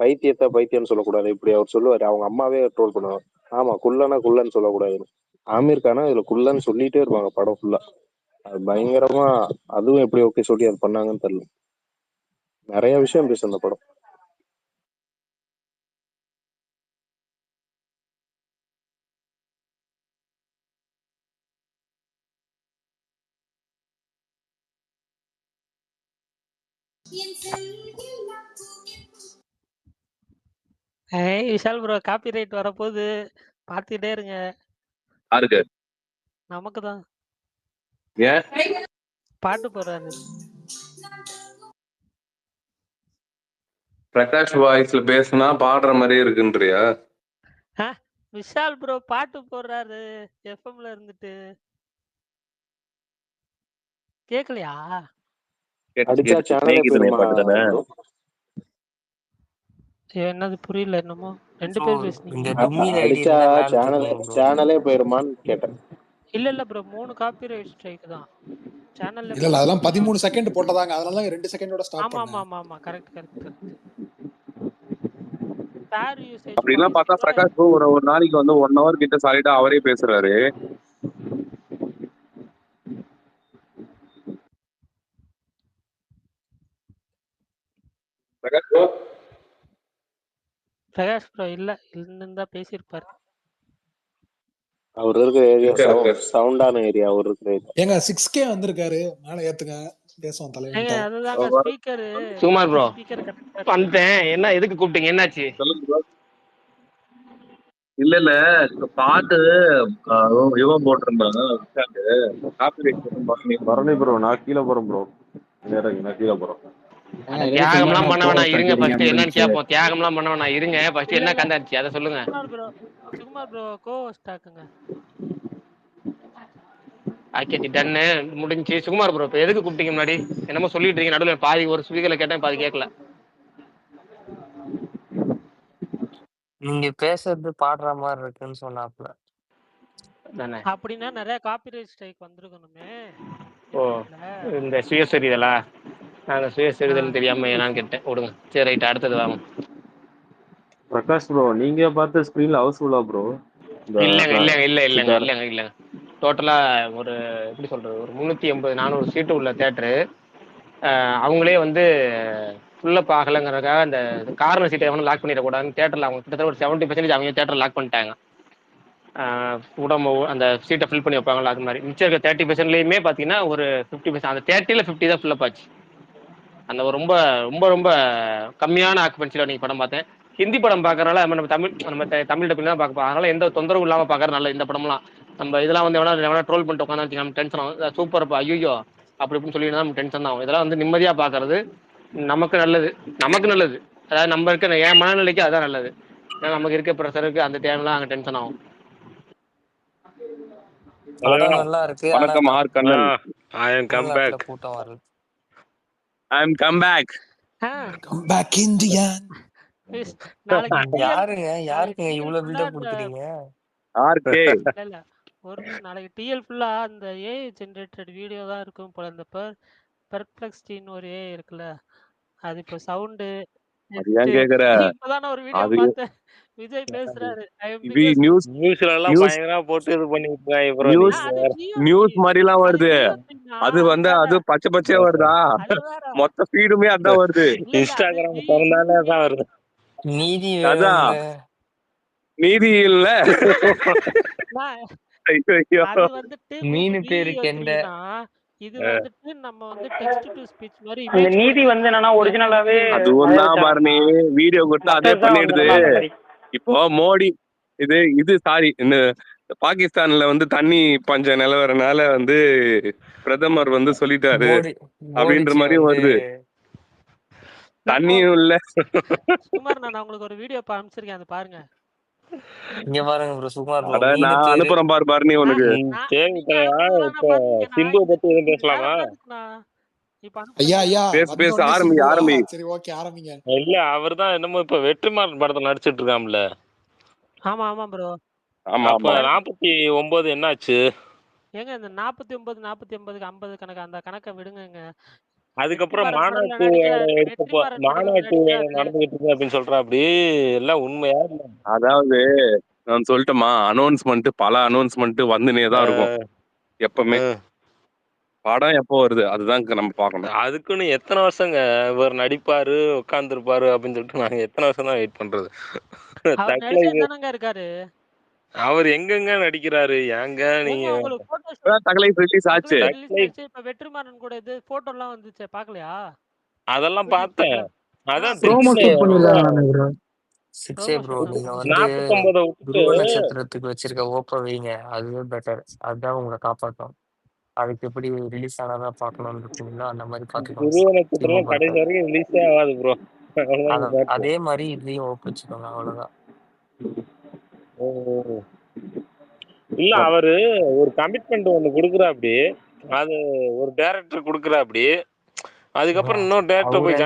பைத்தியத்தை பைத்தியம்னு சொல்லக்கூடாது, இப்படி அவர் சொல்லுவாரு. அவங்க அம்மாவே ட்ரோல் பண்ணுவாங்க, ஆமா குள்ளனா குள்ளன்னு சொல்லக்கூடாதுன்னு. ஆமீர் கானா இதுல குள்ளன்னு சொல்லிட்டே இருப்பாங்க படம் ஃபுல்லா. அது பயங்கரமா, அதுவும் எப்படி ஓகே சொல்லி அது பண்ணாங்கன்னு தெரியல. நிறைய விஷயம் பேசு அந்த படம். விஷால் ப்ரோ காப்பி ரைட் வரப்போகுது, பார்த்துக்கிட்டே இருங்க. யாருக்கு? நமக்கு தான். ஏன் பாட்டு போடுறாரு. பிரகாஷ் வாய்ஸ்ல பேசுனா பாடுற மாதிரி இருக்குன்றியா? விஷால் ப்ரோ பாட்டு போடுறாரு எஃப்எம்ல இருந்துட்டு. கேக்கலையா? அடிச்சா சேனலே போயிருமா? என்னது புரியல. என்னமோ 2 பேர் பேசுனீங்க. அடிச்சா சேனலே போயிருமான்னு கேட்டேன். இல்ல ப்ரோ 3 காப்பி ரைட் ஸ்ட்ரைக் தான் சேனல்ல. இல்ல அதெல்லாம் 13 செகண்ட் போட்டதாங்க, அதனால 2 செகண்டோட ஸ்டாப் பண்ணேன். ஆமா கரெக்ட். ஃபேர் யூசேஜ் அப்படிலாம் பார்த்தா பிரகாஷ் ஒரு நாளைக்கு வந்து 1 hour கிட்ட சாலிடா அவரே பேசுறாரு. பிரகாஷ் ப்ரோ இல்ல இருந்தா பேசியிருப்பாரு. அவர் இருக்கிற ஏரியா சவுண்டான ஏரியா. அவர் இருக்கிற ஏரியா. ஏங்க 6K வந்திருக்காரு, மேல ஏத்துங்க பேசுவோம் தலைவன். அதுதாங்க ஸ்பீக்கர். சுமார் ப்ரோ வந்துட்டேன். என்ன எதுக்கு கூப்பிட்டீங்க, என்னாச்சு? இல்ல பாட்டு இவன் போட்டிருந்தாங்க பரணி ப்ரோ. நான் கீழே போறேன் ப்ரோ. நான் கீழே போறேன். தியாகம்லாம் பண்ண வேணாம் இருங்க. ஃபர்ஸ்ட் என்னன்னு இருந்துச்சு. கேட்போம். தியாகம்லாம் பண்ண வேணாம் இருங்க. ஃபர்ஸ்ட் என்ன கண்டாச்சு அதை சொல்லுங்க. Sukumar bro co-host ஆக்குங்க. ஆக்கியாச்சு டன்னு முடிஞ்சு. சுகுமார் ப்ரோ இப்போ எதுக்கு கூப்பிட்டீங்க முன்னாடி? என்னமோ சொல்லிட்டு இருக்கீங்க நடுவில். பாதி ஒரு ஸ்பீக்கர்ல கேட்டேன், பாதி கேட்கல. நீங்க பேசுறது பாடுற மாதிரி இருக்குன்னு சொன்னாப்ல. தானே அப்படின்னா நிறைய காப்பிரைட் ஸ்ட்ரைக் வந்திருக்கணுமே. ஓ இந்த சுயசரிதலா? நாங்கள் சுயசரிதல் தெரியாம ஏன்னான்னு கேட்டேன். விடுங்க. சரி ரைட், அடுத்தது வாங்க. பிரகாஷ் ப்ரோ, நீங்க பார்த்த ஸ்கிரீன்ல ஹவுஸ்ஃபுல்லா ப்ரோ? இல்லைங்க. டோட்டலா ஒரு எப்படி சொல்றது, ஒரு 380-400 சீட்டு உள்ள தேட்டரு. அவங்களே வந்து ஃபுல்லப் ஆகலைங்கிறதுக்காக அந்த கார்னர் சீட்டை எவனும் லாக் பண்ணிடக்கூடாதுன்னு தேட்டரில் அவங்க கிட்டத்தட்ட ஒரு 70% அவங்க தேட்டர் லாக் பண்ணிட்டாங்க. உடம்பு அந்த சீட்டை ஃபில் பண்ணி வைப்பாங்களா அது மாதிரி. மிச்சம் இருக்க 30%லையுமே பார்த்தீங்கன்னா ஒரு 50%, அந்த 30ல் 50 தான் ஃபில்லப் ஆச்சு. அந்த ஒரு ரொம்ப ரொம்ப ரொம்ப கம்மியான ஆக்குபென்சியில் நீங்கள் படம் பார்த்தேன். ஹிந்தி படம் பார்க்கறனால நம்ம தமிழ் டப்பிங் தான் பார்க்க, அதனால எந்த தொந்தரவும் இல்லாமல் பார்க்கறது நல்ல. இந்த படம்லாம் நம்ம இதெல்லாம் வந்து எவனா ட்ரோல் பண்ணிட்டு உட்காந்து நம்ம டென்ஷன் ஆகும். சூப்பர் ஐயோ அப்படி இப்படின்னு சொல்லிட்டு நம்ம டென்ஷன் தான் ஆகும். இதெல்லாம் வந்து நிம்மதியாக பார்க்கறது நமக்கு நல்லது. அதாவது நம்ம இருக்க என் மனநிலைக்கு அதான் நல்லது. ஏன்னா நமக்கு இருக்க ப்ரெஷருக்கு அந்த டைம்லாம் அங்கே டென்ஷன் ஆகும். படம் நல்லா இருக்கு. வணக்கம் R Kannan. I am come back. கூட்டம் வரல. I am come back. Come back Indian. யாருங்க இவ்வளவு பில்டப் கொடுக்குறீங்க? ஆர்கே இல்ல ஒரு நாளைக்கு டிஎல் ஃபுல்லா அந்த ஏஐ ஜெனரேட்டட் வீடியோ தான் இருக்கும் போல. இந்த பெர்ப்ளெக்சிட்டின்னு ஒரு ஏஐ இருக்குல்ல, அது இப்போ சவுண்டு ஏன் கேக்குற? இப்பதான் ஒரு வீடியோ அது பார்த்தேன். விஜய் பேசுறாரு. நியூஸ்ல எல்லாம் பயங்கரமா போட்டு இது பண்ணிருக்காங்க ப்ரோ. நியூஸ் மாதிரி எல்லாம் வருது. அது வந்து அது பச்சை பச்சையா வருதா? மொத்த ஃபீடுமே அதான் வருது. இன்ஸ்டாகிராம் திறந்தாலே அதான் வருது. நீதி அதான் நீதி இல்ல. அது வந்துட்டு மீன் பேரு கெண்ட. இது வந்துட்டு நம்ம வந்து டெக்ஸ்ட் டு ஸ்பீச் மாதிரி. இந்த நீதி வந்து என்னன்னா ஒரிஜினலாவே அது ஒண்ணா பாருனே வீடியோ கொடுத்தா அதே பண்ணிடுது. இப்போ மோடி இது சாரி இந்த பாகிஸ்தான்ல வந்து தண்ணி பஞ்ச நிலவரனால வந்து பிரதமர் வந்து சொல்லிட்டாரு அப்படின்ற மாதிரி வருது. தண்ணியும் இல்ல. சுகுமார், நான் உங்களுக்கு ஒரு வீடியோ அனுப்பிச்சிருக்கேன், அதை பாருங்க. இங்க பாருங்க ப்ரோ. சுகுமார் நான் அனுப்புறேன் பாரு நீ உனக்கு. சிம்பு பத்தி எதுவும் பேசலாமா? ஐயா பேச ஆரம்பி. சரி ஓகே ஆரம்பிங்க. இல்ல அவர்தான் என்னமோ இப்ப வெற்றிமாறன் படத்துல நடிச்சிட்டு இருக்காம்ல. ஆமா ப்ரோ. அப்ப 49 என்னாச்சு? ஏங்க இந்த 49 49 50 கணக்கு அந்த கணக்கை விடுங்க. அதுக்கப்புறம் மாநாட்டு நடந்துகிட்டு இருக்கு அப்படின்னு சொல்றா. அப்படி எல்லாம் உண்மையா? அதாவது நான் சொல்லட்டுமா, அனௌன்ஸ்மெண்ட் பல அனௌன்ஸ்மெண்ட் வந்துனே தான் இருக்கும் எப்பவுமே. படம் எப்போ வருது அதுதான் நம்ம பார்க்கணும். அதுக்குன்னு எத்தனை வருஷங்க இவர் நடிப்பாரு உட்கார்ந்துருப்பாரு அப்படின்னு சொல்லிட்டு நாங்க எத்தனை வருஷம் தான் வெயிட் பண்றது? இருக்காரு. அவர் எங்கெங்க நடிக்கிறாரு? ஏங்க நீங்க தகலை ரிலீஸ் ஆச்சு. இப்ப வெற்றிமாறன் கூட இது போட்டோ எல்லாம் வந்துச்சு, பாக்கலையா? அதெல்லாம் பார்த்தேன். அதான் ப்ரோமோ ஷூட் பண்ணிருக்காங்க ப்ரோ. ப்ரோ நீங்க வந்து துருவ நட்சத்திரத்துக்கு வச்சிருக்க ஓப்ப வைங்க, அதுவே பெட்டர். அதுதான் உங்களை காப்பாற்றும். அதுக்கு எப்படி ரிலீஸ் ஆனதா பார்க்கணும்னு இருக்கீங்களோ அந்த மாதிரி பார்த்துக்கோங்க. கடைசி வரைக்கும் ரிலீஸே ஆகாது ப்ரோ. அதே மாதிரி இதையும் ஓப்ப வச்சுக்கோங்க, அவ்வளவுதான். இல்ல அவரு ஒரு கமிட்மெண்ட் ஒண்ணு குடுக்குறா. அப்படி அது ஒரு டைரக்டர் குடுக்குறா. அப்படி அதுக்கப்புறம் இன்னொரு டைரக்டர் போய்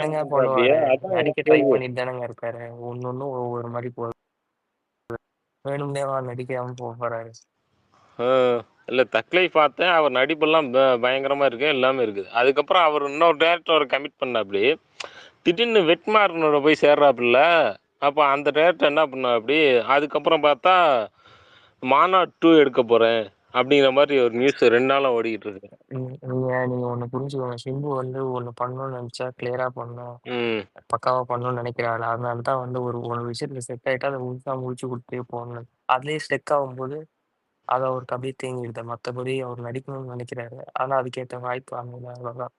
நடிக்க ட்ரை பண்ணிட்டு தானங்க இருக்காரு. ஒன்னொன்னும் ஒவ்வொரு மாதிரி போகுது. வேணும்னேவா நடிக்காம போறாரு. இல்ல தக்லை பார்த்தேன். அவர் நடிப்பெல்லாம் பயங்கரமா இருக்கு, எல்லாமே இருக்குது. அதுக்கப்புறம் அவர் இன்னொரு டேரக்டர் கமிட் பண்ண. அப்படி திடீர்னு வெட்மார்னோட போய் சேர்றாப்புல. அப்போ அந்த டேரக்டர் என்ன பண்ணா அப்படி. அதுக்கப்புறம் பார்த்தா மாநாடு 2 எடுக்க போறேன் அப்படிங்கிற மாதிரி ஒரு நியூஸ் 2 நாளா ஓடிக்கிட்டு இருக்கு. நீங்க ஒண்ணு புரிஞ்சுக்கோங்க. சிம்பு வந்து ஒண்ணு பண்ணணும்னு நினைச்சா கிளியரா பண்ணணும், பக்காவா பண்ணணும்னு நினைக்கிறாரு. அதனால தான் வந்து ஒரு விஷயத்துல செட் ஆயிட்டா அதை முழுசா முடிச்சு கொடுத்தே போகணும். அதுலயே ஸ்டெக் ஆகும்போது அதை அவருக்கு அப்படியே தேங்கிடுது. மற்றபடி அவர் நடிக்கணும்னு நினைக்கிறாரு, ஆனா அதுக்கேற்ற வாய்ப்பு அமையல, அவ்வளவுதான்.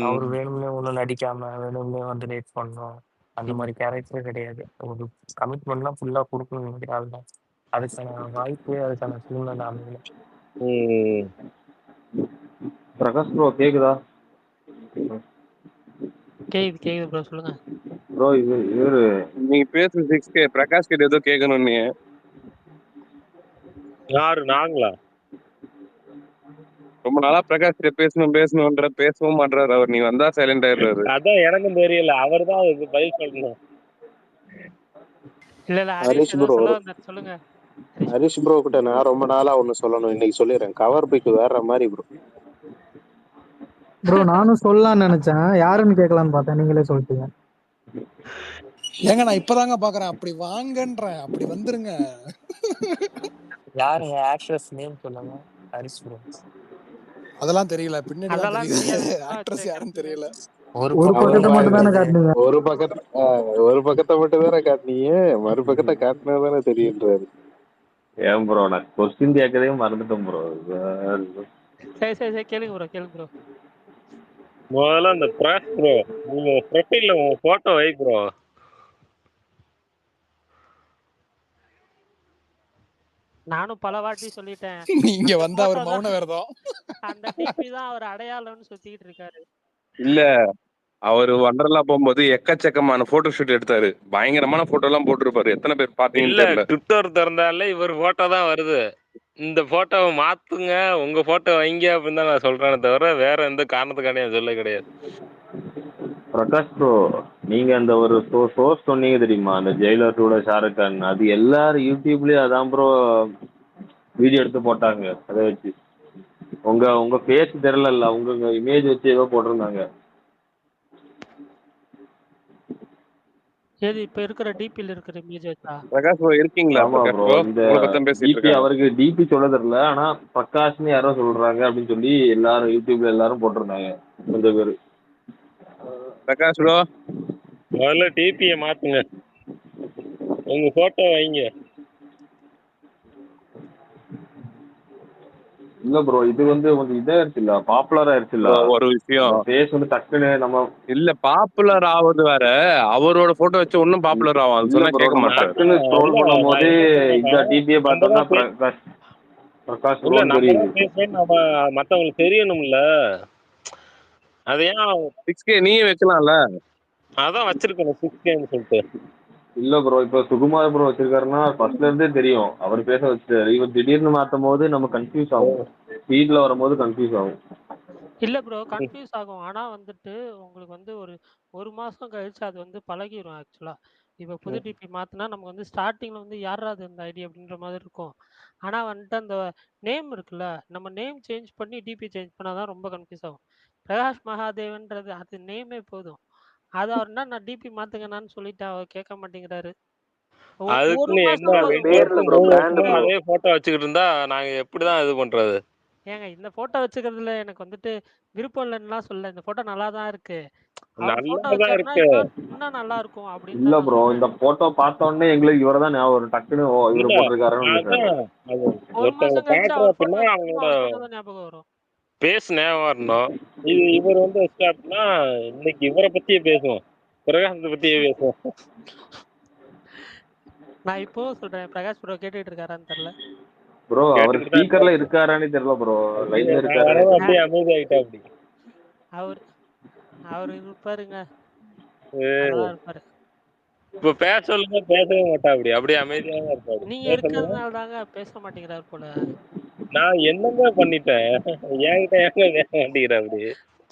அவர் வேணும்னே ஒன்றும் நடிக்காம வேணும்னே வந்து லேட் பண்ணணும் அந்த மாதிரி கேரக்டரே கிடையாது. ஒரு கமிட்மெண்ட்லாம் ஃபுல்லா கொடுக்கணும்னு நினைக்கிற ஆள் தான். அதுக்கான வாய்ப்பு, அதுக்கான சூழ்நிலை அமையல. பிரகாஷ் ப்ரோ கேக்குதா? கேக்குது ப்ரோ, சொல்லுங்க ப்ரோ. இவரு நீங்க பேசுற 6K பிரகாஷ் கிட்ட ஏதோ கேட்கணும். நீ யாரு? நாங்களா? ரொம்ப நாளா பிரகாஷ் கிட்ட பேசணும்ன்ற பேசவும் மாட்டாரு அவர். நீ வந்தா சைலண்ட் ஆயிடுறாரு. அதான் எனக்கும் தெரியல, அவர் தான் அதுக்கு பதில் சொல்லணும். இல்ல ஹரிஷ் ப்ரோ, சொல்லுங்க. ஹரிஷ் ப்ரோ கிட்ட நான் ரொம்ப நாளா ஒண்ணு சொல்லணும், இன்னைக்கு சொல்லிடுறேன். கவர் பிக் வேற மாதிரி ப்ரோ. ப்ரோ நானும் சொல்லலாம்னு நினைச்சேன், யாருன்னு கேட்கலான்னு பார்த்தேன், நீங்களே சொல்லிட்டீங்க. ஏங்க நான் இப்பதாங்க பாக்குறேன். அப்படி வாங்கன்றேன், அப்படி வந்துருங்க. யாருங்க ஆக்ட்ரஸ் நேம் சொல்லுங்க? ஹரிஷ் ப்ரோ. அதெல்லாம் தெரியல, பின்னாடி தான் தெரியுது. ஆக்ட்ரஸ் யாருன்னு தெரியல. ஒரு பக்கத்தை மட்டும் தானே காட்டுனீங்க. ஒரு பக்கத்தை மட்டும் தானே காட்டினீங்க, மறுபக்கத்தை காட்டினா தானே தெரியுன்றாரு. ஏன் ப்ரோ நான் கொஸ்டின் கேட்கறதே மறந்துட்டேன் ப்ரோ. சரி கேளுங்க ப்ரோ. முதல்ல அந்த பிரகாஷ் ப்ரோ, நீங்க ப்ரொஃபைல்ல உங்க போட்டோ வை ப்ரோ. நானும் பல வாட்டி சொல்லிட்டேன், நீங்க வந்த அவர் மௌன விரதம். அந்த டிபி தான் அவர் அடையாளம்னு சுத்திட்டு இருக்காரு. இல்ல, அவரு வண்டர்லா போகும்போது எக்கச்சக்கமான போட்டோ ஷூட் எடுத்தாரு. பயங்கரமான போட்டோ எல்லாம் போட்டிருப்பாரு. எத்தனை பேர் பாத்தீங்கன்னு தெரியல. ட்விட்டர் திறந்தாலே இவர் போட்டோ தான் வருது. இந்த போட்டோவை மாத்துங்க, உங்க போட்டோ வைங்க அப்படின்னு தான் நான் சொல்றேனே தவிர வேற எந்த காரணத்துக்கான சொல்ல கிடையாது. பிரகாஷ் ப்ரோ, நீங்க அந்த ஒரு சோர்ஸ் சொன்னீங்க தெரியுமா, அந்த ஜெயிலர் டூட ஷாருக் கான், அது எல்லாரும் யூடியூப்லயே அதான் ப்ரோ வீடியோ எடுத்து போட்டாங்க. அதை வச்சு உங்க ஃபேஸ் தெரியல, உங்க இமேஜ் வச்சு ஏதோ போட்டிருந்தாங்க. ஏது இப்ப இருக்கிற டிபில இருக்கிற இமேஜ் வச்சா? பிரகாஷ் ப்ரோ இருக்கீங்களா? ஆமா ப்ரோ, இந்த டிபி அவருக்கு டிபி சொல்ல தெரியல, ஆனா பிரகாஷ்னு யாரோ சொல்றாங்க அப்படின்னு சொல்லி எல்லாரும் யூடியூப்ல எல்லாரும் போட்டிருந்தாங்க கொஞ்சம் பேரு. பிரகாஷ் ப்ரோ முதல்ல டிபியை மாத்துங்க, உங்க போட்டோ வைங்க. இல்ல ப்ரோ, இது வந்து கொஞ்சம் இதாயிருச்சுல்ல, பாப்புலர் ஆயிருச்சுல்ல ஒரு விஷயம். ஃபேஸ் வந்து டக்குன்னு நம்ம இல்ல பாப்புலர் ஆவது வேற, அவரோட போட்டோ வச்சு ஒன்னும் பாப்புலர் ஆகும் சொன்னா கேட்க மாட்டாரு. டக்குன்னு ஸ்க்ரோல் பண்ணும்போது இந்த டிபியை பார்த்தோம்னா பிரகாஷ் ப்ரோ தெரியுது. நம்ம மத்தவங்களுக்கு தெரியணும்ல, அது ஏன் 6K நீயே வைக்கலாம்ல? அதான் வச்சிருக்கணும் 6Kன்னு சொல்லிட்டு. இல்ல ப்ரோ, இப்ப சுகுமார் ப்ரோ வச்சிருக்காருன்னா ஃபர்ஸ்ட்ல இருந்தே தெரியும், அவர் பேச வச்சிட்டாரு. இவர் திடீர்னு மாத்தும் போது நம்ம கன்ஃபியூஸ் ஆகும், ஸ்பீட்ல வரும்போது கன்ஃபியூஸ் ஆகும். இல்ல ப்ரோ, கன்ஃபியூஸ் ஆகும். ஆனா வந்துட்டு உங்களுக்கு வந்து ஒரு மாசம் கழிச்சு அது வந்து பழகிரும் ஆக்சுவலா. இப்ப புது டிபி மாத்தினா நமக்கு வந்து ஸ்டார்டிங்ல வந்து யாராவது இந்த ஐடி அப்படின்ற மாதிரி இருக்கும். ஆனா வந்துட்டு அந்த நேம் இருக்குல்ல, நம்ம நேம் சேஞ்ச் பண்ணி டிபி சேஞ்ச் பண்ணாதான் ரொம்ப கன்ஃபியூஸ் ஆகும். பிரகாஷ் மகாதேவன்றது அது நேமே போதும். அது அவர்னா நான் டிபி மாத்துங்கன்னு சொல்லிட்டேன், அவர் கேட்க மாட்டேங்கிறாரு. அதுக்குன்னு என்ன அதே போட்டோ வச்சுக்கிட்டு இருந்தா நாங்க எப்படிதான் இது பண்றது? ஏங்க இந்த போட்டோ வச்சுக்கிறதுல எனக்கு வந்துட்டு விருப்பம் இல்லைன்னுலாம் சொல்ல, இந்த போட்டோ நல்லா தான் இருக்கு. நல்லாதான் இருக்கு. இன்னும் நல்லா இருக்கும் அப்படின்னு. இல்ல ப்ரோ, இந்த போட்டோ பார்த்த உடனே எங்களுக்கு இவர்தான் ஞாபகம், டக்குன்னு இவர் போட்டிருக்காருன்னு. ஒரு மாசம் கழிச்சு அவர் போட்டோ அவங்களோட ஞாபகம் வரும். பேச ஞாபகம் வரணும். இவர் வந்து ஸ்டார்ட்னா இன்னைக்கு இவரை பத்தியே பேசுவோம், பிரகாசத்தை பத்தியே பேசுவோம். நான் இப்போ சொல்றேன், பிரகாஷ் ப்ரோ கேட்டுட்டு இருக்காரான்னு தெரியல ப்ரோ. அவர் ஸ்பீக்கர்ல இருக்காரான்னு தெரியல ப்ரோ, லைன்ல இருக்காரு. அப்படியே அமைதியாயிட்டா அப்படி. அவர் இருப்பாருங்க, இருப்பாரு. இப்ப பேச சொல்லுங்க, பேசவே மாட்டா, அப்படியே அமைதியாவே இருப்பாரு. நீங்க இருக்கிறதுனால தாங்க பேச மாட்டேங்கிறாரு போல. நான் என்னங்க பண்ணிட்டேன்? என்கிட்ட ஏங்க பேச மாட்டேங்கிறா அப்படி?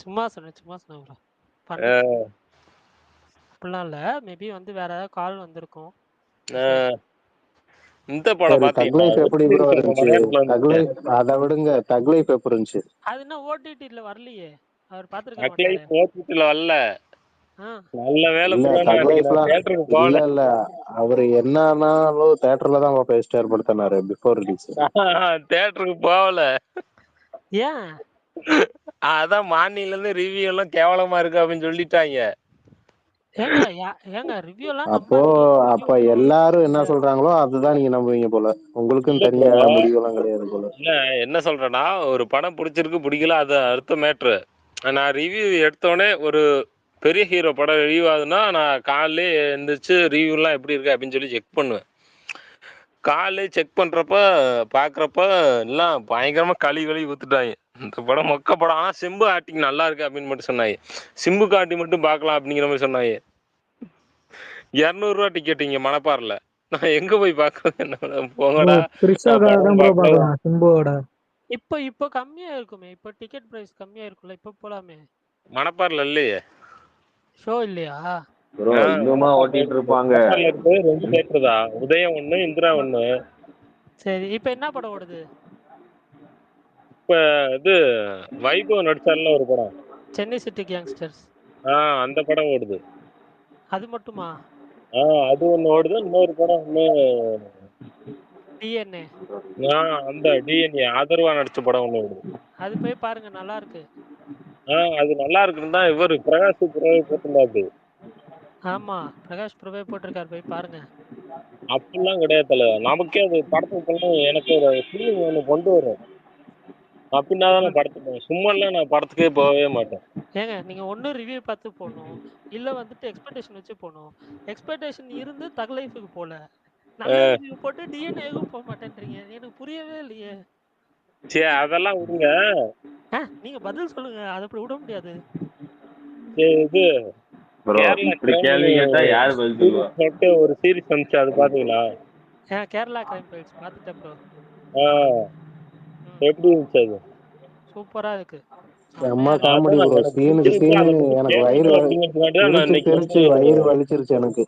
சும்மா சொன்னேன் ப்ரோ. அப்படிலாம் இல்ல, மேபி வந்து வேற ஏதாவது கால் வந்திருக்கும். இந்த படம் பாத்தீங்களா? எப்படி ப்ரோ இருந்துச்சு? அத விடுங்க, தக் லைஃப் எப்படி இருந்துச்சு? அது என்ன ஓடிடில வரலையே, அவர் பாத்துக்க மாட்டாரு. ஓடிடில வரல. நல்ல வேலை இல்ல அவரு என்னன்னாலும் தியேட்டர்ல தான் ஸ்டார் படுத்தினாரு பிஃபோர் ரிலீஸ். தியேட்டருக்கு போகல. ஏன்? அதான் மார்னிங்ல இருந்து ரிவ்யூ எல்லாம் கேவலமா இருக்கு அப்படின்னு சொல்லிட்டாங்க. அப்ப எல்லாரும் என்ன சொல்றாங்களோ அதுதான் நீங்க நம்புவீங்க போல, உங்களுக்கும் தனியா முடிவெல்லாம் கிடையாது போல. இல்ல என்ன சொல்றேன்னா, ஒரு படம் பிடிச்சிருக்கு பிடிக்கல அது அடுத்த மேட்ரு. நான் ரிவ்யூ எடுத்தோடனே ஒரு பெரிய ஹீரோ படம் ரிவ்யூ ஆகுதுன்னா நான் காலையிலே எழுந்திரிச்சு ரிவ்யூலாம் எப்படி இருக்கு அப்படின்னு சொல்லி செக் பண்ணுவேன். காலையிலே செக் பண்ணுறப்ப பார்க்குறப்ப எல்லாம் பயங்கரமாக கழுவி ஊற்றுட்டாங்க. இந்த படம் மொக்க படம், ஆனால் சிம்பு ஆக்டிங் நல்லா இருக்கு அப்படின்னு மட்டும் சொன்னாங்க. சிம்பு காட்டி மட்டும் பார்க்கலாம் அப்படிங்கிற மாதிரி சொன்னாங்க. 200 டிக்கெட் இங்கே மணப்பாறையில். நான் எங்கே போய் பார்க்குறது? என்ன போங்கடா. த்ரிஷாக்காக தான் ப்ரோ பார்க்கலாம் சிம்புவோட. இப்போ கம்மியா இருக்குமே, இப்போ டிக்கெட் பிரைஸ் கம்மியா இருக்குல்ல, இப்போ போலாமே. மணப்பாறையில் இல்லையே ஷோ இல்லையா? ப்ரோ இன்னுமா ஓட்டிட்டு இருப்பாங்க. 2 தியேட்டர் தான், உதயம் 1, இந்திரா 1. சரி, இப்போ என்ன படம் ஓடுது? இப்போ இது வைபவ் நடிச்சார்ல ஒரு படம், சென்னை சிட்டி கேங்ஸ்டர்ஸ். அந்த படம் ஓடுது. அது மட்டுமா? அது ஒன்று ஓடுது. இன்னொரு படம் டிஎன்ஏ. அந்த டிஎன்ஏ ஆதர்வா நடிச்ச படம் ஒன்று ஓடுது. அது போய் பாருங்க, நல்லா இருக்கு. அது நல்லா இருக்குன்னு தான் இவர் பிரகாஷ் புரோவை போட்டிருந்தாரு. ஆமா, பிரகாஷ் பிரவே போட்டிருக்காரு, போய் பாருங்க. அப்படிலாம் கிடையாது தல, நமக்கே அது படத்துக்கு எனக்கு ஒரு ஃபீலிங் ஒன்று கொண்டு வரும். அப்படின்னா தான் நான் படத்துக்கு போவேன். சும்மாலாம் நான் படத்துக்கே போகவே மாட்டேன். ஏங்க நீங்க ஒண்ணு ரிவ்யூ பார்த்து போகணும், இல்ல வந்துட்டு எக்ஸ்பெக்டேஷன் வச்சு போகணும். எக்ஸ்பெக்டேஷன் இருந்து தக் லைஃபுக்கு போல, நல்ல ரிவ்யூ போட்டு டிஎன்ஏக்கும் போக மாட்டேன்றீங்க. எனக்கு புரியவே இல்லையே. சரி அதெல்லாம் விடுங்க. நீங்க பதில் சொல்லுங்க, அதை அப்படி விட முடியாது. இது ஒரு சீரிஸ் வந்துச்சு, அது பாத்தீங்களா? கேரளா கிரைம் ஃபைல்ஸ் பார்த்துட்டேன் ப்ரோ. எப்படி இருந்துச்சு அது? சூப்பரா இருக்கு. அம்மா காமெடி ப்ரோ. சீனுக்கு சீனு எனக்கு வயிறு வலிச்சிருச்சு எனக்கு.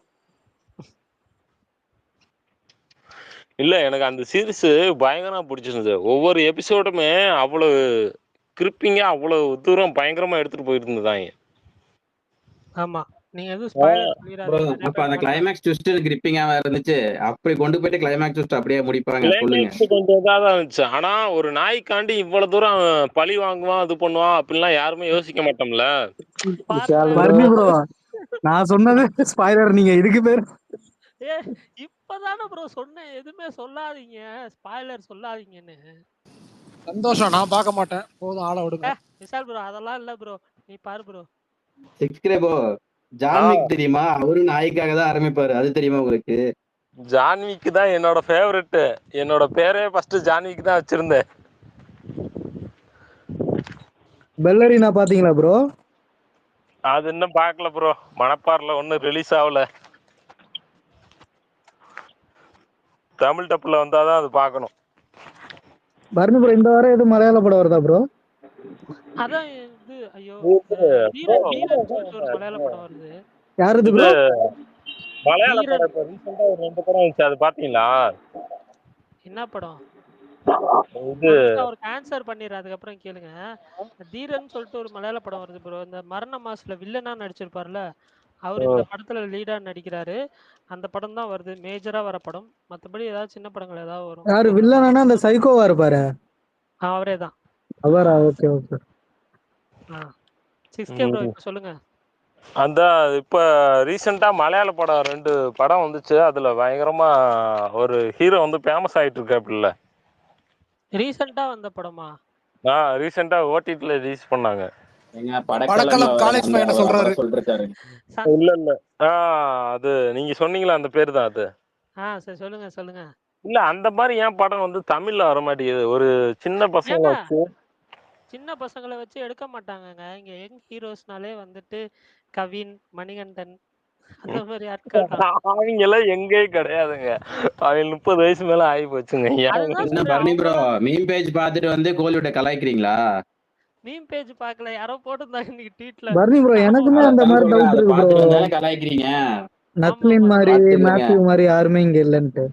இல்ல எனக்கு அந்த சீரிஸ் பயங்கரமா பிடிச்சிருந்தது. ஒவ்வொரு எபிசோடுமே அவ்வளவு கிரிப்பிங்கா, அவ்வளவு தூரம் பயங்கரமா எடுத்துட்டு போயிட்டு இருந்ததாங்க. ஆமா, நீங்க எதுவும் ஸ்பாயிலர் சொல்லிராதீங்க. அப்ப அந்த கிளைமாக்ஸ் ட்விஸ்ட் கிரிப்பிங்காவா இருந்துச்சு. அப்படி கொண்டு போயிட்டு கிளைமாக்ஸ் ட்விஸ்ட் அப்படியே முடிப்பாங்க சொல்லுங்க. கொஞ்சம் இதாக தான் இருந்துச்சு. ஆனா ஒரு நாய்க்காண்டி இவ்வளவு தூரம் பழி வாங்குவான், இது பண்ணுவான் அப்படிலாம் யாருமே யோசிக்க மாட்டோம்ல. ப்ரோ நான் சொன்னது ஸ்பாயிலர், நீங்க இதுக்கு பேர் இப்பதானே ப்ரோ சொன்னேன், எதுவுமே சொல்லாதீங்க, ஸ்பாயிலர் சொல்லாதீங்கன்னு. சந்தோஷம், நான் பார்க்க மாட்டேன், போதும் ஆள விடுங்க. விஷால் ப்ரோ அதெல்லாம் இல்ல ப்ரோ, நீ பாரு ப்ரோ. சப்ஸ்கிரைபோ ஜான்விக் தெரியுமா? அவரு நாய்க்காக தான் ஆரம்பிப்பாரு, அது தெரியுமா உங்களுக்கு? ஜான்விக் தான் என்னோட ஃபேவரட். என்னோட பேரே ஃபர்ஸ்ட் ஜான்விக் தான் வச்சிருந்தேன். பெல்லரினா பாத்தீங்களா ப்ரோ? அது இன்னும் பார்க்கல ப்ரோ. மணப்பாறையில் ஒன்றும் ரிலீஸ் ஆகல. தமிழ் டப்புல வந்தாதான் அது பார்க்கணும். பரணி ப்ரோ இந்த வாரம் எது மலையாள படம் வருதா ப்ரோ? அதான் இது, ஐயோ ஒரு மலையாள படம் வருது. யாருது ப்ரோ? மலையாள படம் இப்ப ரீசெண்டா ஒரு 2 படம் வந்துச்சு, அது பாத்தீங்களா? என்ன படம்? இது அவர் ஆன்சர் பண்ணிடுற, அதுக்கப்புறம் கேளுங்க. தீரன் சொல்லிட்டு ஒரு மலையாள படம் வருது ப்ரோ. இந்த மரண மாஸ்ல வில்லனா நடிச்சிருப்பார்ல, அவர் இந்த படத்துல லீடா நடிக்கிறாரு. அந்த படம் தான் வருது, மேஜரா வர படம். மத்தபடி ஏதாவது சின்ன படங்கள் ஏதாவது வரும். யாரு வில்லனா? அந்த சைக்கோவா இருப்பாரு, அவரே தான். அவரா? Okay okay. 6K ப்ரோ, இப்ப சொல்லுங்க. அந்த இப்ப ரீசெண்டா மலையாள படம் 2 படம் வந்துச்சு. அதுல பயங்கரமா ஒரு ஹீரோ வந்து ஃபேமஸ் ஆயிட்டு இருக்காப்ல. ரீசெண்டா வந்த படமா? ரீசெண்டா ஓடிடில ரிலீஸ் பண்ணாங்க. படக்கலம் காலேஜ் பையனை சொல்றாரு. இல்ல இல்ல, அது நீங்க சொன்னீங்களா அந்த பேரு தான் அது. சரி சொல்லுங்க சொல்லுங்க. இல்ல அந்த மாதிரி ஏன் படம் வந்து தமிழ்ல வர மாட்டேங்குது? ஒரு சின்ன பசங்க வச்சு, சின்ன பசங்களை வச்சு எடுக்க மாட்டாங்கங்க. இங்க யங் ஹீரோஸ்னாலே வந்துட்டு கவின், மணிகண்டன் அந்த மாதிரி ஆட்கள் தான். அவங்க எல்லாம் எங்கே கிடையாதுங்க. அவங்க 30 வயசு மேல ஆகி போச்சுங்க. பரணி ப்ரோ மீம் பேஜ் பார்த்துட்டு வந்து கோலிவுட்ட கலாய்க்கிறீங்களா? மீம் பேஜ் பார்க்கல, யாரோ போட்டுருந்தாங்க இன்னைக்கு ட்வீட்ல. பரணி ப்ரோ எனக்குமே அந்த மாதிரி டவுட் இருக்கு ப்ரோ. கலாய்க்கிறீங்க நக்லின் மாதிரி, மேத்யூ மாதிரி யாருமே இங்க இல்லன்ட்டு.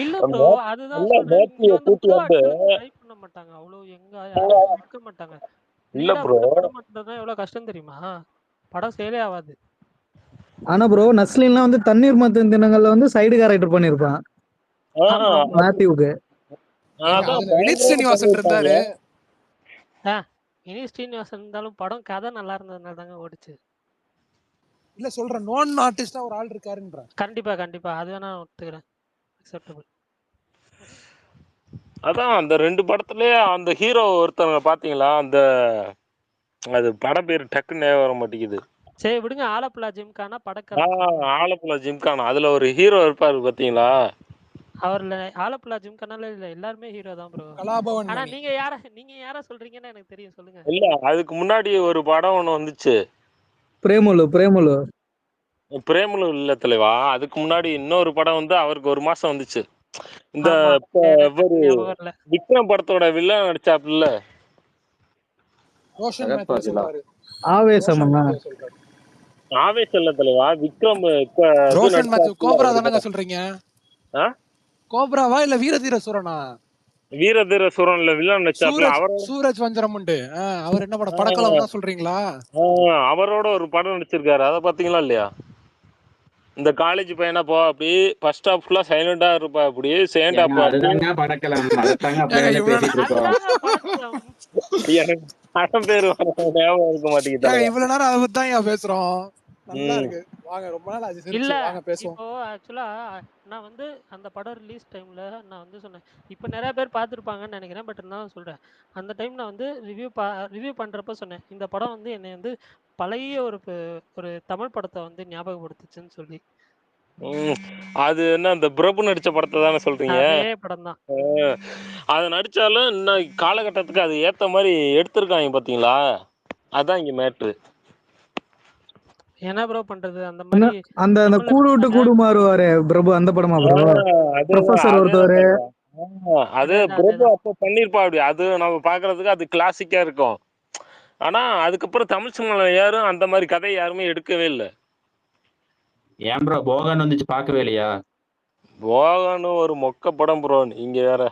இல்ல ப்ரோ, அதுதான் சொல்றேன். இங்க வந்து புது ஆட்கள் ட்ரை பண்ண மாட்டாங்க, அவ்வளவு எங்க யாரும் இருக்க மாட்டாங்க. இல்ல ப்ரோ, படம் பண்றதுனா எவ்வளவு கஷ்டம் தெரியுமா? படம் சேலே ஆகாது. ஆனா ப்ரோ நஸ்லின்லாம் வந்து தண்ணீர் மத்த தினங்கள்ல வந்து சைடு கேரக்டர் பண்ணிருப்பான் மேத்யூக்கு. வினித் ஸ்ரீனிவாசன் இருந்தாரு. வினித் ஸ்ரீனிவாசன் இருந்தாலும் படம் கதை நல்லா இருந்ததுனால தாங்க ஓடிச்சு. இல்ல சொல்றேன், நோன் ஆர்டிஸ்டா ஒரு ஆள் இருக்காருன்ற. கண்டிப்பா கண்டிப்பா, அது வேணா ஒத்துக்கிறேன், அக்செப்டபிள். அதான் அந்த 2 படத்துலயே அந்த ஹீரோ ஒருத்தவங்க பாத்தீங்களா? அந்த அது படம் பேர் டக்குன்னு வர மாட்டேங்குது. சரி விடுங்க. ஆலப்புழா ஜிம்கானா ஆ படக்கதை சொல்லுங்க. ஆலப்புழா ஜிம்கானா. அதுல ஒரு ஹீரோ இருப்பாரு பாத்தீங்களா? அவர்ல ஆலப்புழா ஜிம்கானால இல்ல எல்லாருமே ஹீரோ தான் ப்ரோ. கலாபவன் ஆனா மணி. நீங்க யார சொல்றீங்கன்னு எனக்கு தெரியும். சொல்லுங்க. இல்ல அதுக்கு முன்னாடி ஒரு படம் ஒண்ணு வந்துச்சு. பிரேமுலு பிரேமலு இல்ல தலைவா. அதுக்கு முன்னாடி இன்னொரு படம் வந்து அவருக்கு 1 மாசம் வந்துச்சு. இந்த ஆமா. எனக்கு இவரு ஞாபகம் இல்ல. விக்ரம் படத்தோட வில்லன் நடிச்சாப்புல. ரோஷன் ஜெகத் மேத்யூ பாத்தீங்களா? சொல்றாரு. ரோஷன் ஆவேசமா மேத்யூ சொல்றாரு. ஆவேசம் இல்ல தலைவா. விக்ரம் இது ரோஷன் மேத்யூ நடிச்சாப்புல கோப்ரா ஒரு தானங்க படம். சொல்றீங்க? ஆ? கோப்ராவா இல்ல வீரதீர சூரனா? வீரதீர சூரன்ல வில்லன் நடிச்சாப்புல. சூரஜ் வஞ்சரம் உண்டு. அவர் என்ன படம்? ஆ, படக்கலம் தான் சொல்றீங்களா? அவரோட ஒரு படம் நடிச்சிருக்காரு. அத பாத்தீங்களா இல்லையா? இந்த காலேஜ் பையனா போ அப்படி ஃபர்ஸ்ட் ஹாஃப் ஃபுல்லா சைலண்டா இருப்பா அப்படி செகண்ட் ஏங்க ஹாஃப் அப்படி அதுதாங்க படக்கலாம். அதத்தாங்க ஏங்க அப்படியே பேசிட்டு இருக்கோம். அதுதாங்க படக்கம். எனக்கு படம் பேர் ஞாபகம் இருக்க மாட்டேங்குது ஏங்க தலைவா. இவ்வளவு நேரம் அதை பத்தி தான் பேசுறோம். நல்லா ம். இருக்கு. வாங்க, ரொம்ப நாள் ஆச்சு இல்ல சிரிச்சு. வாங்க பேசுவோம். இப்போ ஆக்சுவலா நான் வந்து அந்த படம் ரிலீஸ் டைம்ல நான் வந்து சொன்னேன். இப்போ நிறைய பேர் பார்த்துருப்பாங்கன்னு நினைக்கிறேன். பட் இருந்தாலும் சொல்றேன். அந்த டைம் நான் வந்து ரிவ்யூ பண்றப்ப சொன்னேன். இந்த படம் வந்து என்னை வந்து பழைய ஒரு தமிழ் படத்தை வந்து ஞாபகப்படுத்துச்சுன்னு சொல்லி. அது என்ன இந்த பிரபு நடிச்ச படத்தை தானே சொல்றீங்க? அதே படம் தான். அது நடிச்சாலும் இன்னும் காலகட்டத்துக்கு அது ஏத்த மாதிரி எடுத்திருக்காங்க பாத்தீங்களா? அதான் இங்க மேட்ரு. என்ன ப்ரோ பண்றது அந்த மாதிரி அந்த தமிழ்ல கூடு விட்டு எடுத்தாங்க. கூடு மாறுவாரு பிரபு, அந்த படமா ப்ரோ? அதேதான் ப்ரொஃபசர் ஒருத்தவர். அது பிரபு அப்ப பண்ணிருப்பா அப்படி. அது நம்ம பாக்குறதுக்கு அது கிளாசிக்கா இருக்கும். ஆனா அதுக்கப்புறம் தமிழ் சினிமால யாரும் அந்த மாதிரி கதை யாருமே எடுக்கவே இல்லை. ஏன் ப்ரோ போகன் வந்துச்சு பார்க்கவே இல்லையா? போகன்னு ஒரு மொக்க படம் ப்ரோ. நீங்க வேற.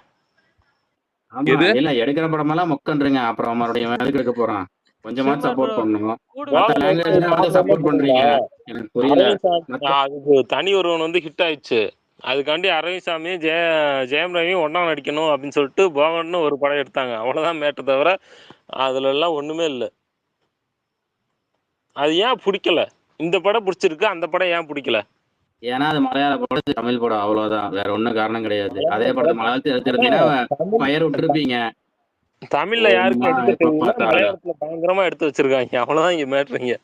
ஆமா இல்ல எடுக்கிற படமெல்லாம் மொக்கன்றீங்க. அப்புறம் மறுபடியும் எதுக்கு எடுக்க போறான்? கொஞ்சமாவது சும்மா சப்போர்ட் ப்ரோ பண்ணணும். கூடு மத்த விட்டு லாங்குவேஜ்ல வந்து சப்போர்ட் பண்றீங்க. எனக்கு புரியல. அரவிந்த் சாமி மத்த அதுக்கு தனி ஒருவன் வந்து ஹிட் ஆயிடுச்சு. அதுக்காண்டி அரவிந்த் சாமி ஜெயம் ரவியும் ஒண்ணா நடிக்கணும் அப்படின்னு சொல்லிட்டு போகன்னு ஒரு படம் எடுத்தாங்க. அவ்வளவுதான் மேட்டர் தவிர அதுல எல்லாம் ஒண்ணுமே இல்லை. அது ஏன் பிடிக்கல? இந்த படம் பிடிச்சிருக்கு, அந்த படம் ஏன் பிடிக்கல? ஏன்னா அது மலையாள படம், தமிழ் படம், அவ்வளவுதான். வேற ஒண்ணும் காரணம் கிடையாது. அதே படத்தை மலையாளத்தில் எடுத்திருந்தீங்கன்னா ஃபயர் விட்டுருப்பீங்க. தமிழ்ல யாருக்கு சும்மா எடுக்க எப்ப தெரியல, பார்த்தாலும் மலையாளத்துல பயங்கரமா எடுத்து வச்சிருக்காங்க. அவ்வளவுதான் இங்க மேட்ருங்க.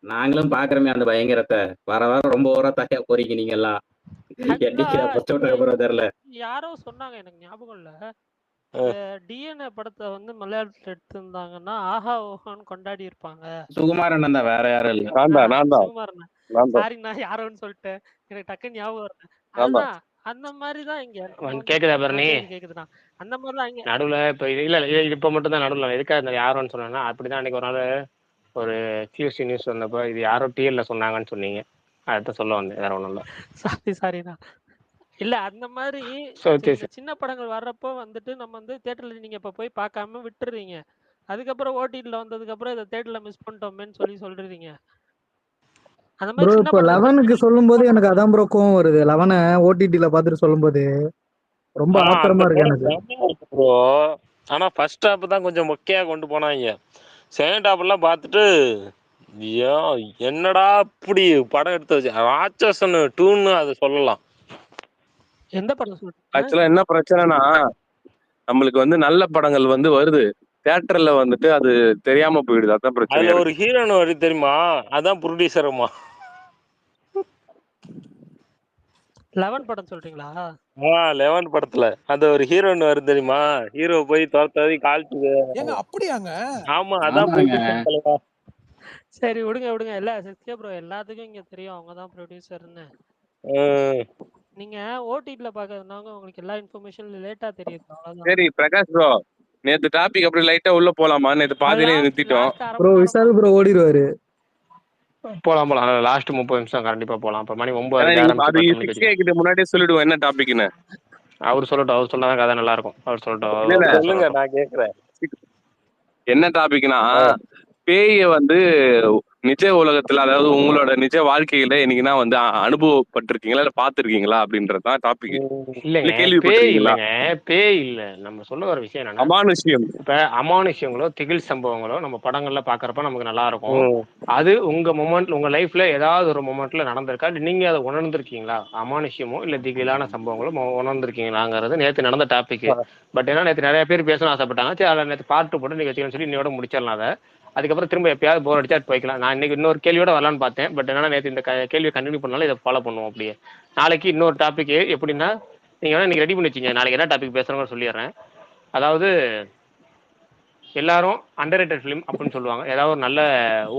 நாங்களும் பாக்குறோமே அந்த பயங்கரத்தை. வர வர ரொம்ப ஓவரா தகையா போறீங்க நீங்க எல்லாம். என்னைக்கு அப்புறம் தெரியல. யாரோ சொன்னாங்க, எனக்கு ஞாபகம் இல்ல. இந்த டிஎன்ஏ படத்தை வந்து மலையாளத்துல எடுத்திருந்தாங்கன்னா ஆஹா ஓஹான்னு கொண்டாடி இருப்பாங்க. சுகுமாரன் தான், வேற யாரும் இல்ல. சுகுமாரன். சாரி நான் யாரோன்னு சொல்லிட்டேன். எனக்கு டக்குன்னு ஞாபகம் வரல. அதுதான் அந்த மாதிரிதான் இங்க கேக்குதா பரணி? கேக்குதுண்ணா. அந்த மாதிரிதான் இங்க நடுவுல இப்ப இல்ல இப்ப மட்டும் தான் நடுவுல எதுக்காக இந்த யாரோன்னு சொன்னா அப்படிதான் அன்னைக்கு ஒரு நாள் ஒரு சிஎஸ்டி நியூஸ் வந்தப்போ இது யாரோ டிஎல்ல சொன்னாங்கன்னு சொன்னீங்க. அதான் சொல்ல வந்தேன், வேற ஒண்ணும் இல்ல. சாரிண்ணா. இல்ல அந்த மாதிரி சின்ன படங்கள் வர்றப்போ வந்துட்டு நம்ம வந்து தியேட்டர்ல நீங்க இப்ப போய் பார்க்காம விட்டுறீங்க. அதுக்கப்புறம் ஓடிடில வந்ததுக்கு அப்புறம் இதை தியேட்டர்ல மிஸ் பண்ணிட்டோமேன்னு சொல்றீங்க. அந்த ப்ரோ மாதிரி இப்போ 11க்கு சொல்லும்போது எனக்கு அதான் ப்ரோ கோவம் வருது. 11 ஓடிடில பார்த்துட்டு சொல்லும்போது ரொம்ப ஆத்திரமா இருக்கு எனக்கு ப்ரோ. ஆனா ஃபர்ஸ்ட் ஹாப் தான் கொஞ்சம் மொக்கையா கொண்டு போனாங்க. செகண்ட் ஹாப் எல்லாம் பார்த்துட்டு என்னடா இப்படி படம் எடுத்து வச்சு ராட்சசன் 2ன்னு அது சொல்லலாம். எந்த படம் சொல்றீங்க? ஆக்சுவலா என்ன பிரச்சனைனா நம்மளுக்கு வந்து நல்ல படங்கள் வந்து வருது, தியேட்டர்ல வந்துட்டு அது தெரியாம போயிடுது. அதான் பிரச்சனை. அதுல ஒரு ஹீரோயின் வருது தெரியுமா? அதான் ப்ரொடியூசருமா. 11 படம் சொல்றீங்களா? 11 படத்துல அந்த ஒரு ஹீரோயின் வருது தெரியுமா? ஹீரோ போய் தோத்ததி கால்ட்டுது. ஏங்க அப்படியாங்க? ஆமா அதான் ப்ரொடியூசர் தலைவா. சரி விடுங்க இல்ல சத்யா ப்ரோ எல்லாத்துக்கும் இங்க தெரியும் அவங்க தான் ப்ரொடியூசர்னு. நீங்க ஓடிடில பார்க்கறதுனால உங்களுக்கு எல்லா இன்ஃபர்மேஷன் லேட்டா தெரியுது, அவ்வளவுதான். சரி பிரகாஷ் ப்ரோ, நேத்து டாபிக் அப்படி லைட்டா உள்ள போலாமா? நேத்து பாதியிலே நிறுத்திட்டோம். ப்ரோ. விஷால் ப்ரோ ஓடிடுவாரு. போலாம் லாஸ்ட் 30 நிமிஷம் கண்டிப்பா போலாம். இப்ப மணி 9 அது 6K கிட்ட முன்னாடியே சொல்லிடுவோம் என்ன டாபிக்னு. அவர் சொல்லட்டும், அவர் சொன்னாதான் கதை நல்லா இருக்கும். அவர் சொல்லட்டும். சொல்லுங்க, நான் கேக்குறேன். என்ன டாபிக்னா, பேய வந்து நிஜ உலகத்துல, அதாவது உங்களோட நிஜ வாழ்க்கையில என்னைக்குன்னா வந்து அனுபவப்பட்டிருக்கீங்களா இல்ல பாத்துருக்கீங்களா அப்படின்றதுதான் டாபிக். இல்லங்க பேய் இல்லங்க, பேய் இல்ல. நம்ம சொல்ல வர விஷயம் என்னன்னா, அமானுஷ்யம். இப்ப அமானுஷ்யங்களோ திகில் சம்பவங்களோ நம்ம படங்கள்ல பாக்குறப்ப நமக்கு நல்லா இருக்கும். அது உங்க மொமெண்ட்ல, உங்க லைஃப்ல ஏதாவது ஒரு மொமெண்ட்ல நடந்திருக்கா? நீங்க அதை உணர்ந்திருக்கீங்களா? அமானுஷ்யமோ இல்ல திகிலான சம்பவங்களோ உணர்ந்திருக்கீங்களாங்கிறது நேத்து நடந்த டாபிக். பட் ஏன்னா நேத்து நிறைய பேர் பேசணும் ஆசைப்பட்டாங்க. சரி அதை நேற்று பாட்டு போட்டு நீங்க வச்சுக்கணும்னு சொல்லி இன்னையோட முடிச்சிடலாம் அதை. அதுக்கப்புறம் திரும்ப எப்பயாவது போர் அடிச்சா போய்க்கலாம். நான் இன்னைக்கு இன்னொரு கேள்வியோட வரலான்னு பார்த்தேன். பட் என்னன்னா நேற்று இந்த கேள்வியை கண்டினியூ பண்ணாலும் இதை ஃபாலோ பண்ணுவோம் அப்படியே. நாளைக்கு இன்னொரு டாபிக் எப்படின்னா, நீங்க வேணா இன்னைக்கு ரெடி பண்ணி வச்சிங்க, நாளைக்கு என்ன டாபிக் பேசுறோம்னு சொல்லிடுறேன். அதாவது எல்லாரும் அண்டர் ரேட்டட் ஃபிலிம் அப்படின்னு சொல்லுவாங்க. ஏதாவது ஒரு நல்ல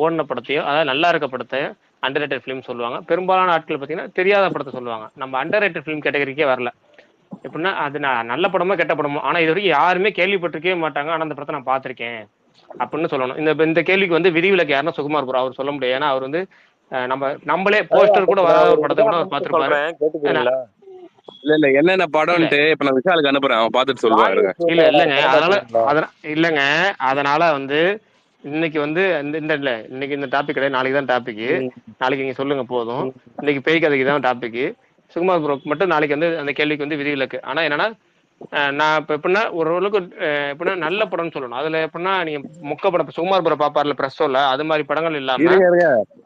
ஓடின படத்தையோ, அதாவது நல்லா இருக்க படத்தையோ அண்டர் ரேட்டட் ஃபிலிம் சொல்லுவாங்க. பெரும்பாலான ஆட்கள் பார்த்தீங்கன்னா தெரியாத படத்தை சொல்லுவாங்க. நம்ம அண்டர் ரேட்டட் ஃபிலிம் கேட்டகரிக்கே வரல. எப்படின்னா அது நான் நல்ல படமோ கெட்ட படமோ, ஆனால் இது வரைக்கும் யாருமே கேள்விப்பட்டிருக்கவே மாட்டாங்க, ஆனால் அந்த படத்தை நான் பார்த்துருக்கேன் அப்படின்னு சொல்லணும். இந்த கேள்விக்கு வந்து விதிவிலக்கு யாருன்னா சுகுமார் ப்ரோ, அவர் சொல்ல முடியாது. ஏன்னா அவர் வந்து நம்மளே போஸ்டர் கூட வராத ஒரு படத்தை கூட அவர் பார்த்துருப்பாரு. இல்ல என்னென்ன படம்ட்டு இப்ப நான் விஷாலுக்கு அனுப்புறேன், அவன் பார்த்துட்டு சொல்லுவாரு. இல்லங்க அதனால வந்து இன்னைக்கு வந்து இன்னைக்கு இந்த டாபிக் கிடையாது, நாளைக்கு தான் டாபிக். நாளைக்கு நீங்க சொல்லுங்க போதும். இன்னைக்கு பேய் கதைக்கு தான் டாபிக். சுகுமார் ப்ரோ மட்டும் நாளைக்கு வந்து அந்த கேள்விக்கு வந்து விதிவிலக்கு. ஆனா என்னன்னா நான் இப்ப எப்படின்னா ஓரளவுக்கு எப்படின்னா நல்ல படம்னு சொல்லணும். அதுல எப்படின்னா நீங்க மொக்க படம் சுகுமார் ப்ரோ பாப்பார்ல பிரஸ்ஸோல அது மாதிரி படங்கள் இல்லாம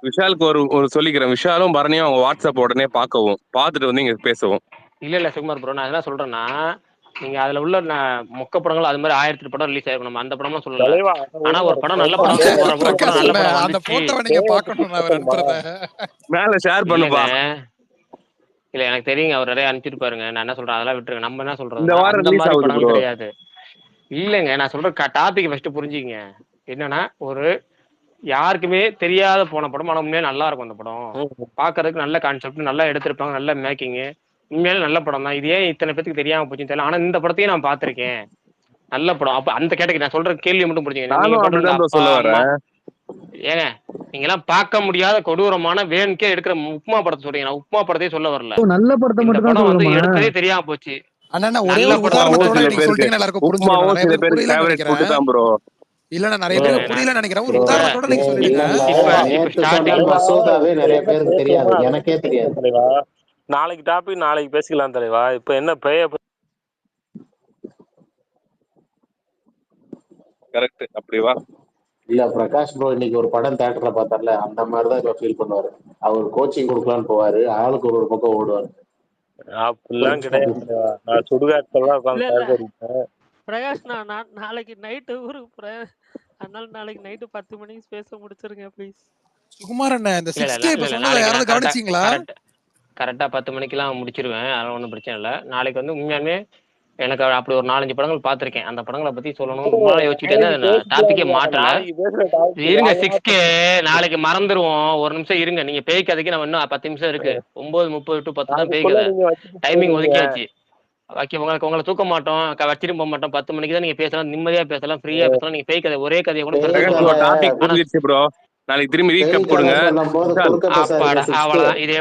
விஷாலுக்கு ஒரு சொல்லிக்கிறேன். விஷாலும் பரணியும் அவங்க வாட்ஸ்அப் உடனே பார்த்துட்டு வந்து இங்க பேசுவோம். இல்ல சுகுமார் ப்ரோ, நான் என்ன சொல்றேன்னா நீங்க அதுல உள்ள மொக்க படங்கள் அது மாதிரி 1000 படம் ரிலீஸ் ஆயிருக்கும். நம்ம அந்த படம்லாம் சொல்லல. ஆனா ஒரு படம் நல்ல படம், ஒரு படம் நல்ல படம் அந்த போட்டோவை நீங்க பார்க்கணும். அவர் அனுப்புறத மேல ஷேர் பண்ணுப்பா. இல்ல எனக்கு தெரியுங்க, அவர் நிறைய அனுப்பிச்சிருப்பாருங்க. நான் என்ன சொல்றேன் அதெல்லாம் விட்டுருங்க. நம்ம என்ன சொல்றோம் அந்த மாதிரி படம் கிடையாது. இல்லைங்க நான் சொல்ற டாபிக் ஃபர்ஸ்ட் புரிஞ்சுங்க. என்னன்னா ஒரு யாருக்குமே தெரியாத போன படம், ஆனா உண்மையா நல்லா இருக்கும். அந்த படம் பாக்குறதுக்கு நல்ல கான்செப்ட், நல்லா எடுத்திருப்பாங்க, நல்ல மேக்கிங், உண்மையாலே நல்ல படம் தான். இது ஏன் இத்தனை பேருக்கு தெரியாம போச்சுன்னு தெரியல. ஆனா இந்த படத்தையும் நான் பாத்திருக்கேன், நல்ல படம். அப்ப அந்த கேட்டகரி நான் சொல்ற கேள்வி மட்டும் புரிஞ்சுங்க. ஏங்க நீங்க எல்லாம் பார்க்க முடியாத கொடூரமான வேணுக்கே எடுக்கிற உப்மா படத்தை சொல்றீங்க. நான் உப்மா படத்தையே சொல்ல வரல. நல்ல படத்தை மட்டும் படம் வந்து எடுத்ததே தெரியாம போச்சு. அண்ணா ஒரே ஒரு உதாரணத்தோட நீங்க சொல்லிட்டீங்கன்னா எல்லாருக்கும் புரிஞ்சிடும். நிறைய பேருக்கு புரியல நினைக்கிறேன். இல்ல நான் நிறைய பேருக்கு புரியல நினைக்கிறேன். ஒரு உதாரணத்தோட நீங்க சொல்லிடுங்க. நிறைய பேருக்கு தெரியாது, எனக்கே தெரியாது தலைவா. நாளைக்கு டாபிக் நாளைக்கு பேசிக்கலாம் தலைவா. இப்ப என்ன பேய கரெக்ட் அப்படிவா? இல்ல பிரகாஷ் ப்ரோ இன்னைக்கு ஒரு படம் தியேட்டர்ல பார்த்தார்ல, அந்த மாதிரிதான் இப்ப ஃபீல் பண்ணுவாரு. அவர் கோச்சிங் கொடுக்கலான்னு போவாரு, ஆளுக்கு ஒரு பக்கம் ஓடுவாரு. அப்படிலாம் கிடையாது. நான் சுடுகாட்டுல உட்காந்து பிரகாஷ் நான் நாளைக்கு நைட்டு ஊருக்கு போறேன். அதனால நாளைக்கு நைட்டு 10 மணிக்கு பேச முடிச்சிருங்க ப்ளீஸ். சுகுமார் அண்ணா இந்த 6K இப்ப சொன்னதை யாராவது கவனிச்சீங்களா? கரெக்டா 10 மணிக்கெல்லாம் முடிச்சிருவேன், அதெல்லாம் ஒன்றும் பிரச்சனை இல்லை. நாளைக்கு வந்து உண்மையாலுமே எனக்கு அப்படி ஒரு 4-5 படங்கள் பார்த்திருக்கேன். அந்த படங்களை பத்தி சொல்லணும் யோசிச்சுட்டு டாபிக்கே மாட்டல. இருங்க 6K நாளைக்கு மறந்துருவோம். ஒரு நிமிஷம் இருங்க. நீங்க பேய் கதைக்கு நம்ம இன்னும் 10 நிமிஷம் இருக்கு. 9:30 to 10 தான் பேய் கதை டைமிங் ஒதுக்கியாச்சு. உங்களை தூக்க மாட்டோம், வச்சிட்டு போக மாட்டோம். 10 மணிக்கு தான் நீங்க பேசலாம், நிம்மதியா பேசலாம், ஃப்ரீயா பேசலாம். நீங்க பேய் கதை ஒரே கதையை கூட டாபிக் புரிஞ்சிருச்சு ப்ரோ. நாளைக்கு திரும்பி ரீகேப் கொடுங்க. அவ்வளவுதான். இது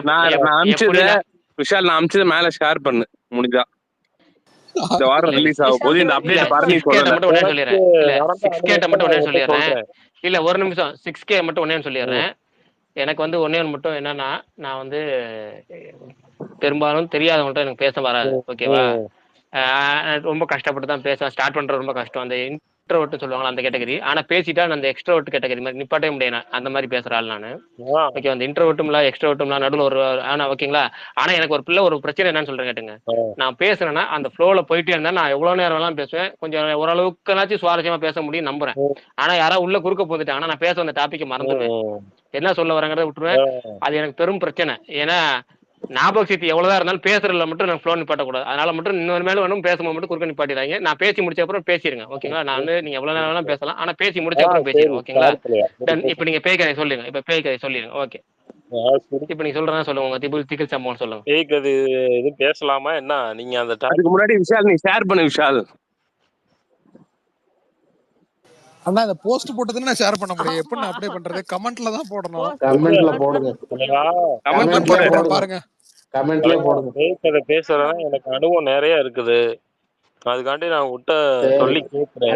விஷால் நான் அனுப்பிச்சது மேல ஷேர் பண்ணு முடிஞ்சா. இந்த வாரம் ரிலீஸ் ஆகும் போது இந்த அப்டேட் பரணி சொல்லிடுறேன். 6K மட்டும் ஒண்ணே சொல்லிடுறேன். இல்ல ஒரு நிமிஷம் 6K மட்டும் ஒண்ணே சொல்லிடுறேன். எனக்கு வந்து ஒன்னே மட்டும் என்னன்னா, நான் வந்து பெரும்பாலும் தெரியாதவங்கள்ட்ட எனக்கு பேச வராது. ஓகேவா? ரொம்ப கஷ்டப்பட்டு தான் பேச ஸ்டார்ட் பண்றது ரொம்ப கஷ்டம். அந்த இன்ட்ரோவர்ட் சொல்லுவாங்க அந்த கேட்டகரி. ஆனா பேசிட்டா அந்த எக்ஸ்ட்ரோவர்ட் கேட்டகரி மாதிரி நிப்பாட்டே முடியாது. அந்த மாதிரி பேசுற ஆள் நானு. ஓகே, அந்த இன்ட்ரோவர்ட்டும் எக்ஸ்ட்ரோவர்ட்டும் நடுவில் ஒரு ஆனா ஓகேங்களா. ஆனா எனக்கு ஒரு பிரச்சனை என்னன்னு சொல்றேன் கேட்டுங்க. நான் பேசுறேன்னா அந்த ஃப்ளோல போயிட்டே இருந்தா நான் எவ்வளவு நேரம் எல்லாம் பேசுவேன். கொஞ்சம் ஓரளவுக்குனாச்சும் சுவாரஸ்யமா பேச முடியும் நம்புறேன். ஆனா யாராவது உள்ள குறுக்க போட்டுட்டாங்கன்னா நான் பேச அந்த டாபிக்கை மறந்துடுவேன். என்ன சொல்ல வரேங்கிறத விட்டுருவேன். அது எனக்கு பெரும் பிரச்சனை. ஏன்னா ஞாபக சக்தி எவ்வளவுதான் இருந்தாலும் பேசுறதுல மட்டும் நான் ஃப்ளோ நிப்பாட்டக்கூடாது. அதனால மட்டும் இன்னொரு மேல வேணும் பேசும்போது மட்டும் குறுக்க நிப்பாட்டிடாங்க. நான் பேசி முடிச்ச அப்புறம் பேசிருங்க. ஓகேங்களா? நான் வந்து நீங்க எவ்வளவு நேரம் பேசலாம், ஆனா பேசி முடிச்ச அப்புறம் பேசிடுங்க. ஓகேங்களா? இப்ப நீங்க பேய் கதை சொல்லுங்க. இப்ப பேய் கதை சொல்லிடுங்க. ஓகே, இப்ப நீங்க சொல்றதா சொல்லுங்க. உங்க திகில் சம்பவம் சொல்லுங்க. பேய் கதை இது பேசலாமா என்ன? நீங்க அந்த அதுக்கு முன்னாடி விஷால் நீ ஷேர் பண்ணு. விஷால் அண்ணா இந்த போஸ்ட் போட்டதுன்னு நான் ஷேர் பண்ண முடியும். எப்படி அப்ளை பண்றது? கமெண்ட்ல தான் போடணும். கமெண்ட்ல போடுங்க. பாருங்க கமெண்ட்ல போடுங்க. பேய் கதை பேசுறேன்னா எனக்கு அனுபவம் நிறைய இருக்குது. அதுக்காண்டி நான் விட்ட சொல்லி கேட்கிறேன்.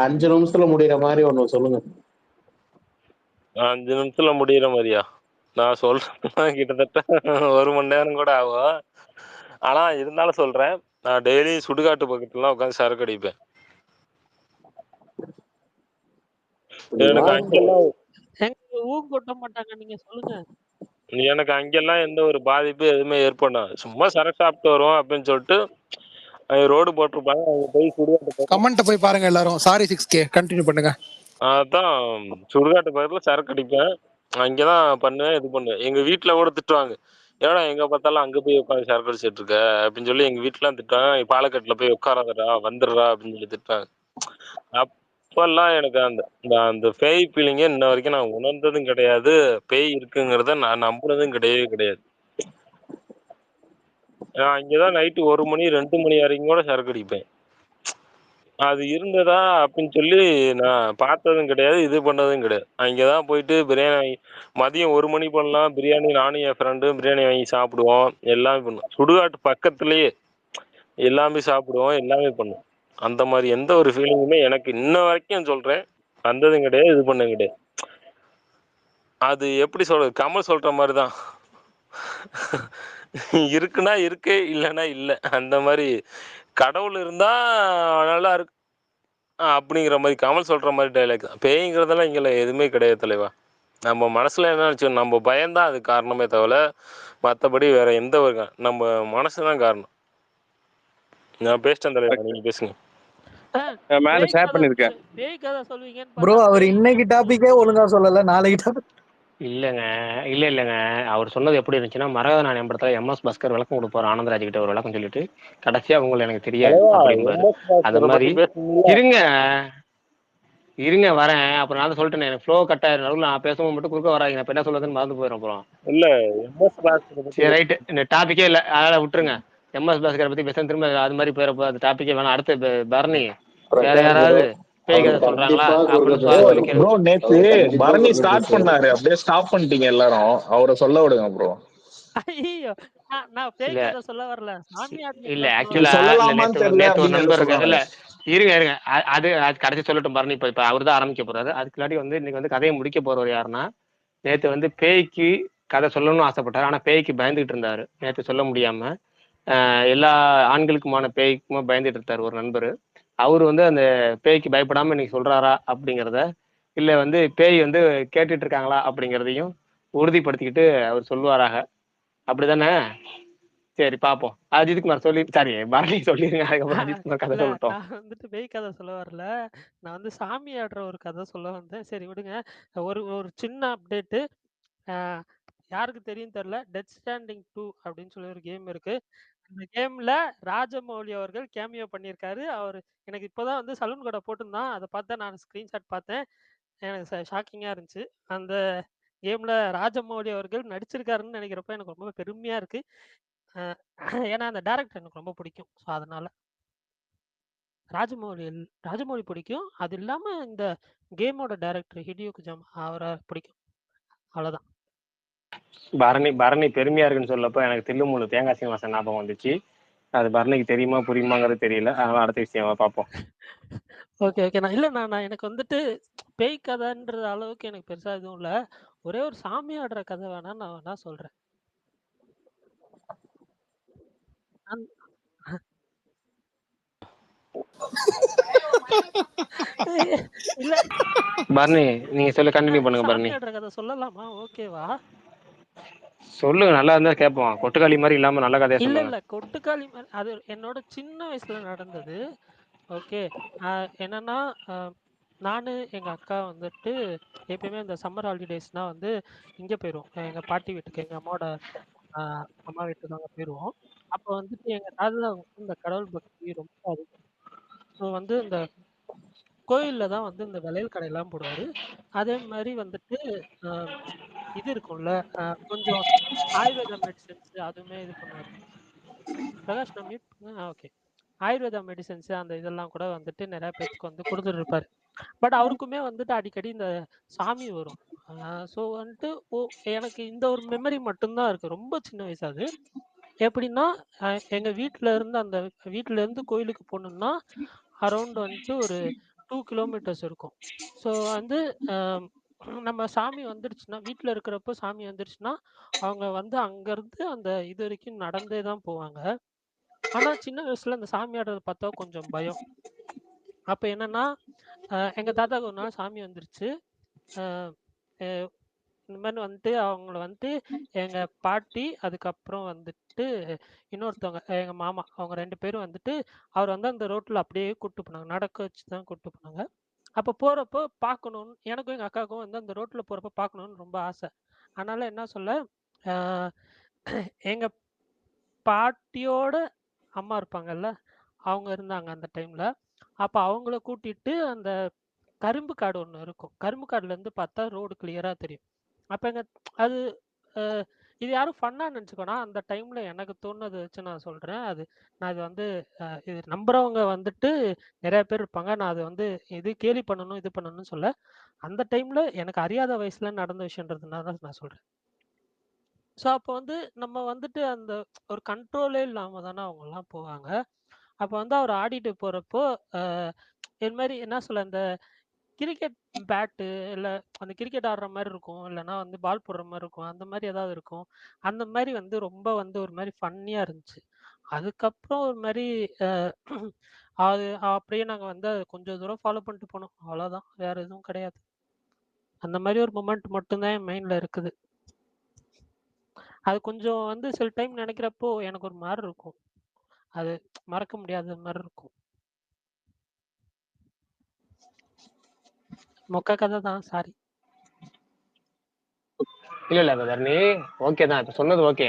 5 நிமிஷத்துல முடியற மாதிரி ஒண்ணு சொல்லுங்க. 5 நிமிஷத்துல முடியற மாதிரியா? நான் சொல்றேன் கிட்டத்தட்ட 1 மணி நேரம் கூட ஆகும். ஆனா இருந்தாலும் சொல்றேன், நான் டெய்லி சுடுகாட்டு பக்கத்துலாம் உட்காந்து சரக்கு அடிப்பேன். எனக்கு அங்கெல்லாம் கொட்ட மாட்டாங்க. நீங்க சொல்லுங்க. எனக்கு அங்கெல்லாம் எந்த ஒரு பாதிப்பு எதுவுமே ஏற்படாது. சும்மா சரக்கு சாப்பிட்டு வரும் அப்படின்னு சொல்லிட்டு ரோடு போட்டிருப்பாங்க. அங்க போய் சுடுகாட்டு கமெண்ட் போய் பாருங்க எல்லாரும். சாரி 6K கண்டினியூ பண்ணுங்க. அதான் சுடுகாட்டு பக்கத்துல சரக்கு அடிப்பேன். அங்கதான் பண்ணுவேன், இது பண்ணுவேன். எங்க வீட்டுல கூட திட்டுவாங்க. ஏன்னா எங்க பார்த்தாலும் அங்க போய் உட்காந்து சரக்கு அடிச்சிட்டு இருக்க அப்படின்னு சொல்லி எங்க வீட்டுலாம் திட்டுவாங்க. பாலக்கட்டுல போய் உட்காராதடா, வந்துடுறா அப்படின்னு சொல்லி திட்டுவாங்க. அப்பெல்லாம் எனக்கு அந்த அந்த அந்த பேய் ஃபீலிங்கே இன்ன வரைக்கும் நான் உணர்ந்ததும் கிடையாது. பேய் இருக்குங்கிறத நான் நம்புனதும் கிடையவே கிடையாது. நான் இங்கதான் நைட்டு 1 மணி 2 மணி வரைக்கும் கூட சரக்கு அடிப்பேன். அது இருந்ததா அப்படின்னு சொல்லி நான் பார்த்ததும் கிடையாது, இது பண்ணதும் கிடையாது. அங்கதான் போயிட்டு பிரியாணி மதியம் 1 மணி போலலாம் பிரியாணி நானும் என் ஃப்ரெண்டும் பிரியாணி வாங்கி சாப்பிடுவோம். எல்லாமே பண்ணுவோம். சுடுகாட்டு பக்கத்துலயே எல்லாமே சாப்பிடுவோம், எல்லாமே பண்ணுவோம். அந்த மாதிரி எந்த ஒரு ஃபீலிங்குமே எனக்கு இன்ன வரைக்கும் சொல்றேன், வந்ததும் கிடையாது, இது பண்ணதும் கிடையாது. அது எப்படி சொல்றது? கமல் சொல்ற மாதிரி தான். இருக்குன்னா இருக்கு, இல்லைன்னா இல்லை. அந்த மாதிரி கடவுள் இருந்தா நல்லா இருக்கு அப்படிங்கிற மாதிரி கமல் சொல்ற மாதிரி டைலாக் தான். பேய்ங்கிறதெல்லாம் இங்கே எதுவுமே கிடையாது தலைவா. நம்ம மனசுல என்ன நினச்சோம், நம்ம பயம்தான் அது காரணமே தவிர மற்றபடி வேற எந்த ஒரு நம்ம மனசு தான் காரணம். நான் பேசிட்டேன் தலைவா, நீங்க பேசுங்க. மேல ஷேர் பண்ணிருக்கேன். பேய் கதை சொல்வீங்கன்னு ப்ரோ பார்த்தா அவர் பேய் இன்னைக்கு டாபிக்கே ஒழுங்கா சொல்லல, நாளைக்கு டாபிக் இல்லைங்க இல்லைங்க அவர் சொன்னது எப்படி இருந்துச்சுன்னா, மரகத படத்துல எம்எஸ் பாஸ்கர் விளக்கம் கொடுப்பாரு ஆனந்தராஜ் கிட்ட ஒரு விளக்கம் சொல்லிட்டு, கடைசியா அவங்களை எனக்கு தெரியாது தலைவா அப்படிம்பாரு. எம்எஸ் அந்த பாஸ்கரை மாதிரி பத்தி பேசுனீங்களா? இருங்க வரேன். அப்புறம் நான் தான் சொல்லிட்டேன், எனக்கு ஃப்ளோ கட் ஆயிரும். நடுவில் நான் பேசும்போது மட்டும் குறுக்க வராங்க. நான் இப்ப என்ன சொல்றதுன்னு மறந்து போயிடும் அப்புறம். இல்ல எம்எஸ் பாஸ்கரை பத்தி சரி ரைட்டு, இந்த டாபிக்கே இல்லை, அதனால விட்டுருங்க. எம்எஸ் பாஸ்கரை பத்தி பேச திரும்ப அது மாதிரி போயிடப்போ அந்த டாபிக்கே வேணாம். அடுத்து பரணி வேற யாராவது பேய் கதை சொல்றாங்களா அப்படின்னு சொல்லி கேள்வி. ப்ரோ நேத்து பரணி ஸ்டார்ட் பண்ணாரு, அப்படியே ஸ்டாப் பண்ணிட்டீங்க எல்லாரும். அவரை சொல்ல விடுங்க ப்ரோ. ஐயோ, நான் பேய் இல்ல கதை சொல்ல வரல, சாமியார் இல்ல கதை சொல்ல ஆக்சுவலா சொல்லலாமான்னு தெரியல நேத்து ஒரு அப்படின்னு நண்பர் சொல்ல இல்ல வரேன். இருங்க அது கடைசி சொல்லட்டும் பாருங்க. இப்ப அவர் தான் ஆரம்பிக்க போறாரு. அதுக்கு முன்னாடி இன்னைக்கு கதையை முடிக்க போறவர் யாருன்னா, நேத்து பேய்க்கு கதை சொல்லணும்னு ஆசைப்பட்டாரு. ஆனா பேய்க்கு பயந்துகிட்டு இருந்தாரு. நேத்து சொல்ல முடியாம எல்லா ஆண்களுக்குமான பேய்க்குமா பயந்துட்டு இருந்தாரு ஒரு நண்பர். அவரு அந்த பேய்க்கு பயப்படாம இன்னைக்கு சொல்றாரா அப்படிங்கிறத, இல்ல பேய் கேட்டுட்டு இருக்காங்களா அப்படிங்கிறதையும் உறுதிப்படுத்திக்கிட்டு அவர் சொல்லுவாராக. அப்படிதானே? சரி பாப்போம். அஜித்குமார் சொல்லி சாரி பரணி சொல்லிருங்க. அதுக்கப்புறம் அஜித்குமார் கதை இல்ல சொல்லட்டும். நான் பேய் கதை சொல்ல வரல, நான் சாமி ஆடுற ஒரு கதை சொல்ல வந்தேன். சரி விடுங்க. ஒரு ஒரு சின்ன அப்டேட்டு. யாருக்கு தெரியும் தெரியல, டெத் ஸ்டாண்டிங் 2 அப்படின்னு சொல்லி ஒரு கேம் இருக்கு. அந்த கேம்ல ராஜமௌலி அவர்கள் கேமியோ பண்ணியிருக்காரு. அவர் எனக்கு இப்போதான் சலூன் கடை போட்டிருந்தான். அதை பார்த்தா நான் ஸ்கிரீன்ஷாட் பார்த்தேன். எனக்கு ஷாக்கிங்கா இருந்துச்சு. அந்த கேம்ல ராஜமௌலி அவர்கள் நடிச்சிருக்காருன்னு நினைக்கிறப்ப எனக்கு ரொம்ப பெருமையா இருக்கு. ஏன்னா அந்த டைரக்டர் எனக்கு ரொம்ப பிடிக்கும். ஸோ அதனால ராஜமௌலி பிடிக்கும். அது இல்லாம இந்த கேமோட டைரக்டர் ஹிடியோ கொஜாமா அவரை பிடிக்கும். அவ்வளவுதான். பரணி பெருமையா இருக்குன்னு சொல்லப்போ எனக்கு தில்லுமுள்ளு தேங்காய் சீனிவாசன் ஞாபகம் வந்துச்சு. அது பரணிக்கு தெரியுமா புரியுமாங்கிறது தெரியல. அதனால அடுத்த விஷயம் பார்ப்போம். ஓகே நான் எனக்கு பேய் கதைன்ற அளவுக்கு எனக்கு பெருசா எதுவும் இல்ல. ஒரே ஒரு சாமி ஆடுற கதை வேணா நான் வேணா சொல்றேன். இல்ல பரணி நீங்க சொல்ல கண்டினியூ பண்ணுங்க. சாமி பரணி ஆடுற கதை சொல்லலாமா? ஓகேவா? சொல்லுங்க, நல்லா இருந்தா கேட்போம். கொட்டுக்காளி மாதிரி இல்லாம நல்ல கதையா சொல்லுங்க. இல்ல கொட்டுக்காளி அது என்னோட சின்ன வயசுல நடந்தது. ஓகே. என்னன்னா நானு எங்க அக்கா எப்பயுமே இந்த சம்மர் ஹாலிடேஸ்னா இங்க போயிருவோம். எங்க பாட்டி வீட்டுக்கு, எங்க அம்மாவோட அம்மா வீட்டுக்கு அங்க போயிருவோம். அப்ப எங்க தாத்தா இந்த கடவுள் பக்தி ரொம்ப அதிகம். ஸோ இந்த கோயில்ல தான் இந்த வளையல் கடையெல்லாம் போடுவாரு. அதே மாரி அ இது இருக்கும்ல, கொஞ்சம் ஆயுர்வேதா மெடிசின்ஸ் அதுவுமே இது பண்ணுவாரு. பிரகாஷ் நான் மியூட் ஓகே. ஆயுர்வேதா மெடிசின்ஸ் அந்த இதெல்லாம் கூட நெறைய பேத்துக்கு குடுத்துட்டு இருப்பாரு. பட் அவருக்குமே அடிக்கடி இந்த சாமி வரும். ஸோ எனக்கு இந்த ஒரு மெமரி மட்டும் தான் இருக்கு. ரொம்ப சின்ன வயசு அது. எப்படின்னா, எங்க வீட்ல இருந்து கோயிலுக்கு போணும்னா, அரவுண்ட் ஒரு 2 கிலோமீட்டர்ஸ் இருக்கும். ஸோ அ நம்ம சாமி வந்துருச்சுன்னா, வீட்ல இருக்கிறப்போ சாமி வந்துருச்சுன்னா, அவங்க அங்கருந்து அந்த இது வரைக்கும் நடந்தே தான் போவாங்க. ஆனா சின்ன வயசுல அந்த சாமி ஆடுறத பார்த்தா கொஞ்சம் பயம். அப்ப என்னன்னா, எங்க தாத்தாக்கு ஒரு நாள் சாமி வந்துருச்சு. அ எ இந்த மாரி அவங்கள எங்க பாட்டி, அதுக்கப்புறம் இன்னொருத்தவங்க எங்க மாமா. அவங்க 2 பேரும் அவர் அந்த ரோட்ல அப்படியே கூட்டு போனாங்க. நடக்க வச்சு தான் கூட்டு போனாங்க. அப்போ போறப்போ பார்க்கணும்னு எனக்கும் எங்க அக்காவுக்கும் வந்து அந்த ரோட்ல போறப்போ பார்க்கணும்னு ரொம்ப ஆசை. அதனால என்ன சொல்ல, எங்க பாட்டியோட அம்மா இருப்பாங்கல்ல, அவங்க இருந்தாங்க அந்த டைம்ல. அப்ப அவங்கள கூட்டிட்டு அந்த கரும்பு காடு ஒண்ணு இருக்கும். கரும்பு காடுல இருந்து பார்த்தா ரோடு கிளியரா தெரியும். அப்ப எங்க அது இது யாரும் ஃபன்னா நினச்சுக்கோனா, அந்த டைம்ல எனக்கு தோணுனத வச்சு நான் சொல்றேன். நான் இது வந்து இது நம்புறவங்க வந்துட்டு நெறைய பேர் இருப்பாங்க. நான் அது வந்து இது கேலி பண்ணணும், இது பண்ணணும்னு சொல்ல. அந்த டைம்ல எனக்கு அறியாத வயசுல நடந்த விஷயம்ன்றதுனால தான் நான் சொல்றேன். ஸோ அப்போ வந்து நம்ம வந்துட்டு அந்த ஒரு கண்ட்ரோலே இல்லாம தானே அவங்கலாம் போவாங்க. அப்போ வந்து அவர் ஆடிட்டு போறப்போ, அ இது மாரி என்ன சொல்ல, அந்த கிரிக்கெட் பேட்டு இல்ல அந்த கிரிக்கெட் ஆடுற மாரி இருக்கும். இல்லன்னா வந்து பால் போடுற மாரி இருக்கும். அந்த மாரி ஏதாவது இருக்கும். அந்த மாரி வந்து ரொம்ப வந்து ஒரு மாரி ஃபன்னியா இருந்துச்சு. அதுக்கப்புறம் ஒரு மாரி அ அது அப்படியே நாங்க வந்து கொஞ்சம் தூரம் ஃபாலோ பண்ணிட்டு போனோம். அவ்வளோதான். வேற எதுவும் கிடையாது. அந்த மாரி ஒரு மொமெண்ட் மட்டும் தான் என் மைண்ட்ல இருக்குது. அது கொஞ்சம் வந்து சில டைம் நினைக்கிறப்போ எனக்கு ஒரு மாரி இருக்கும். அது மறக்க முடியாத மாரி இருக்கும். மொக்க கதை தான். சாரி. இல்ல பிரதர், நீ ஓகே தான். இப்ப சொன்னது ஓகே.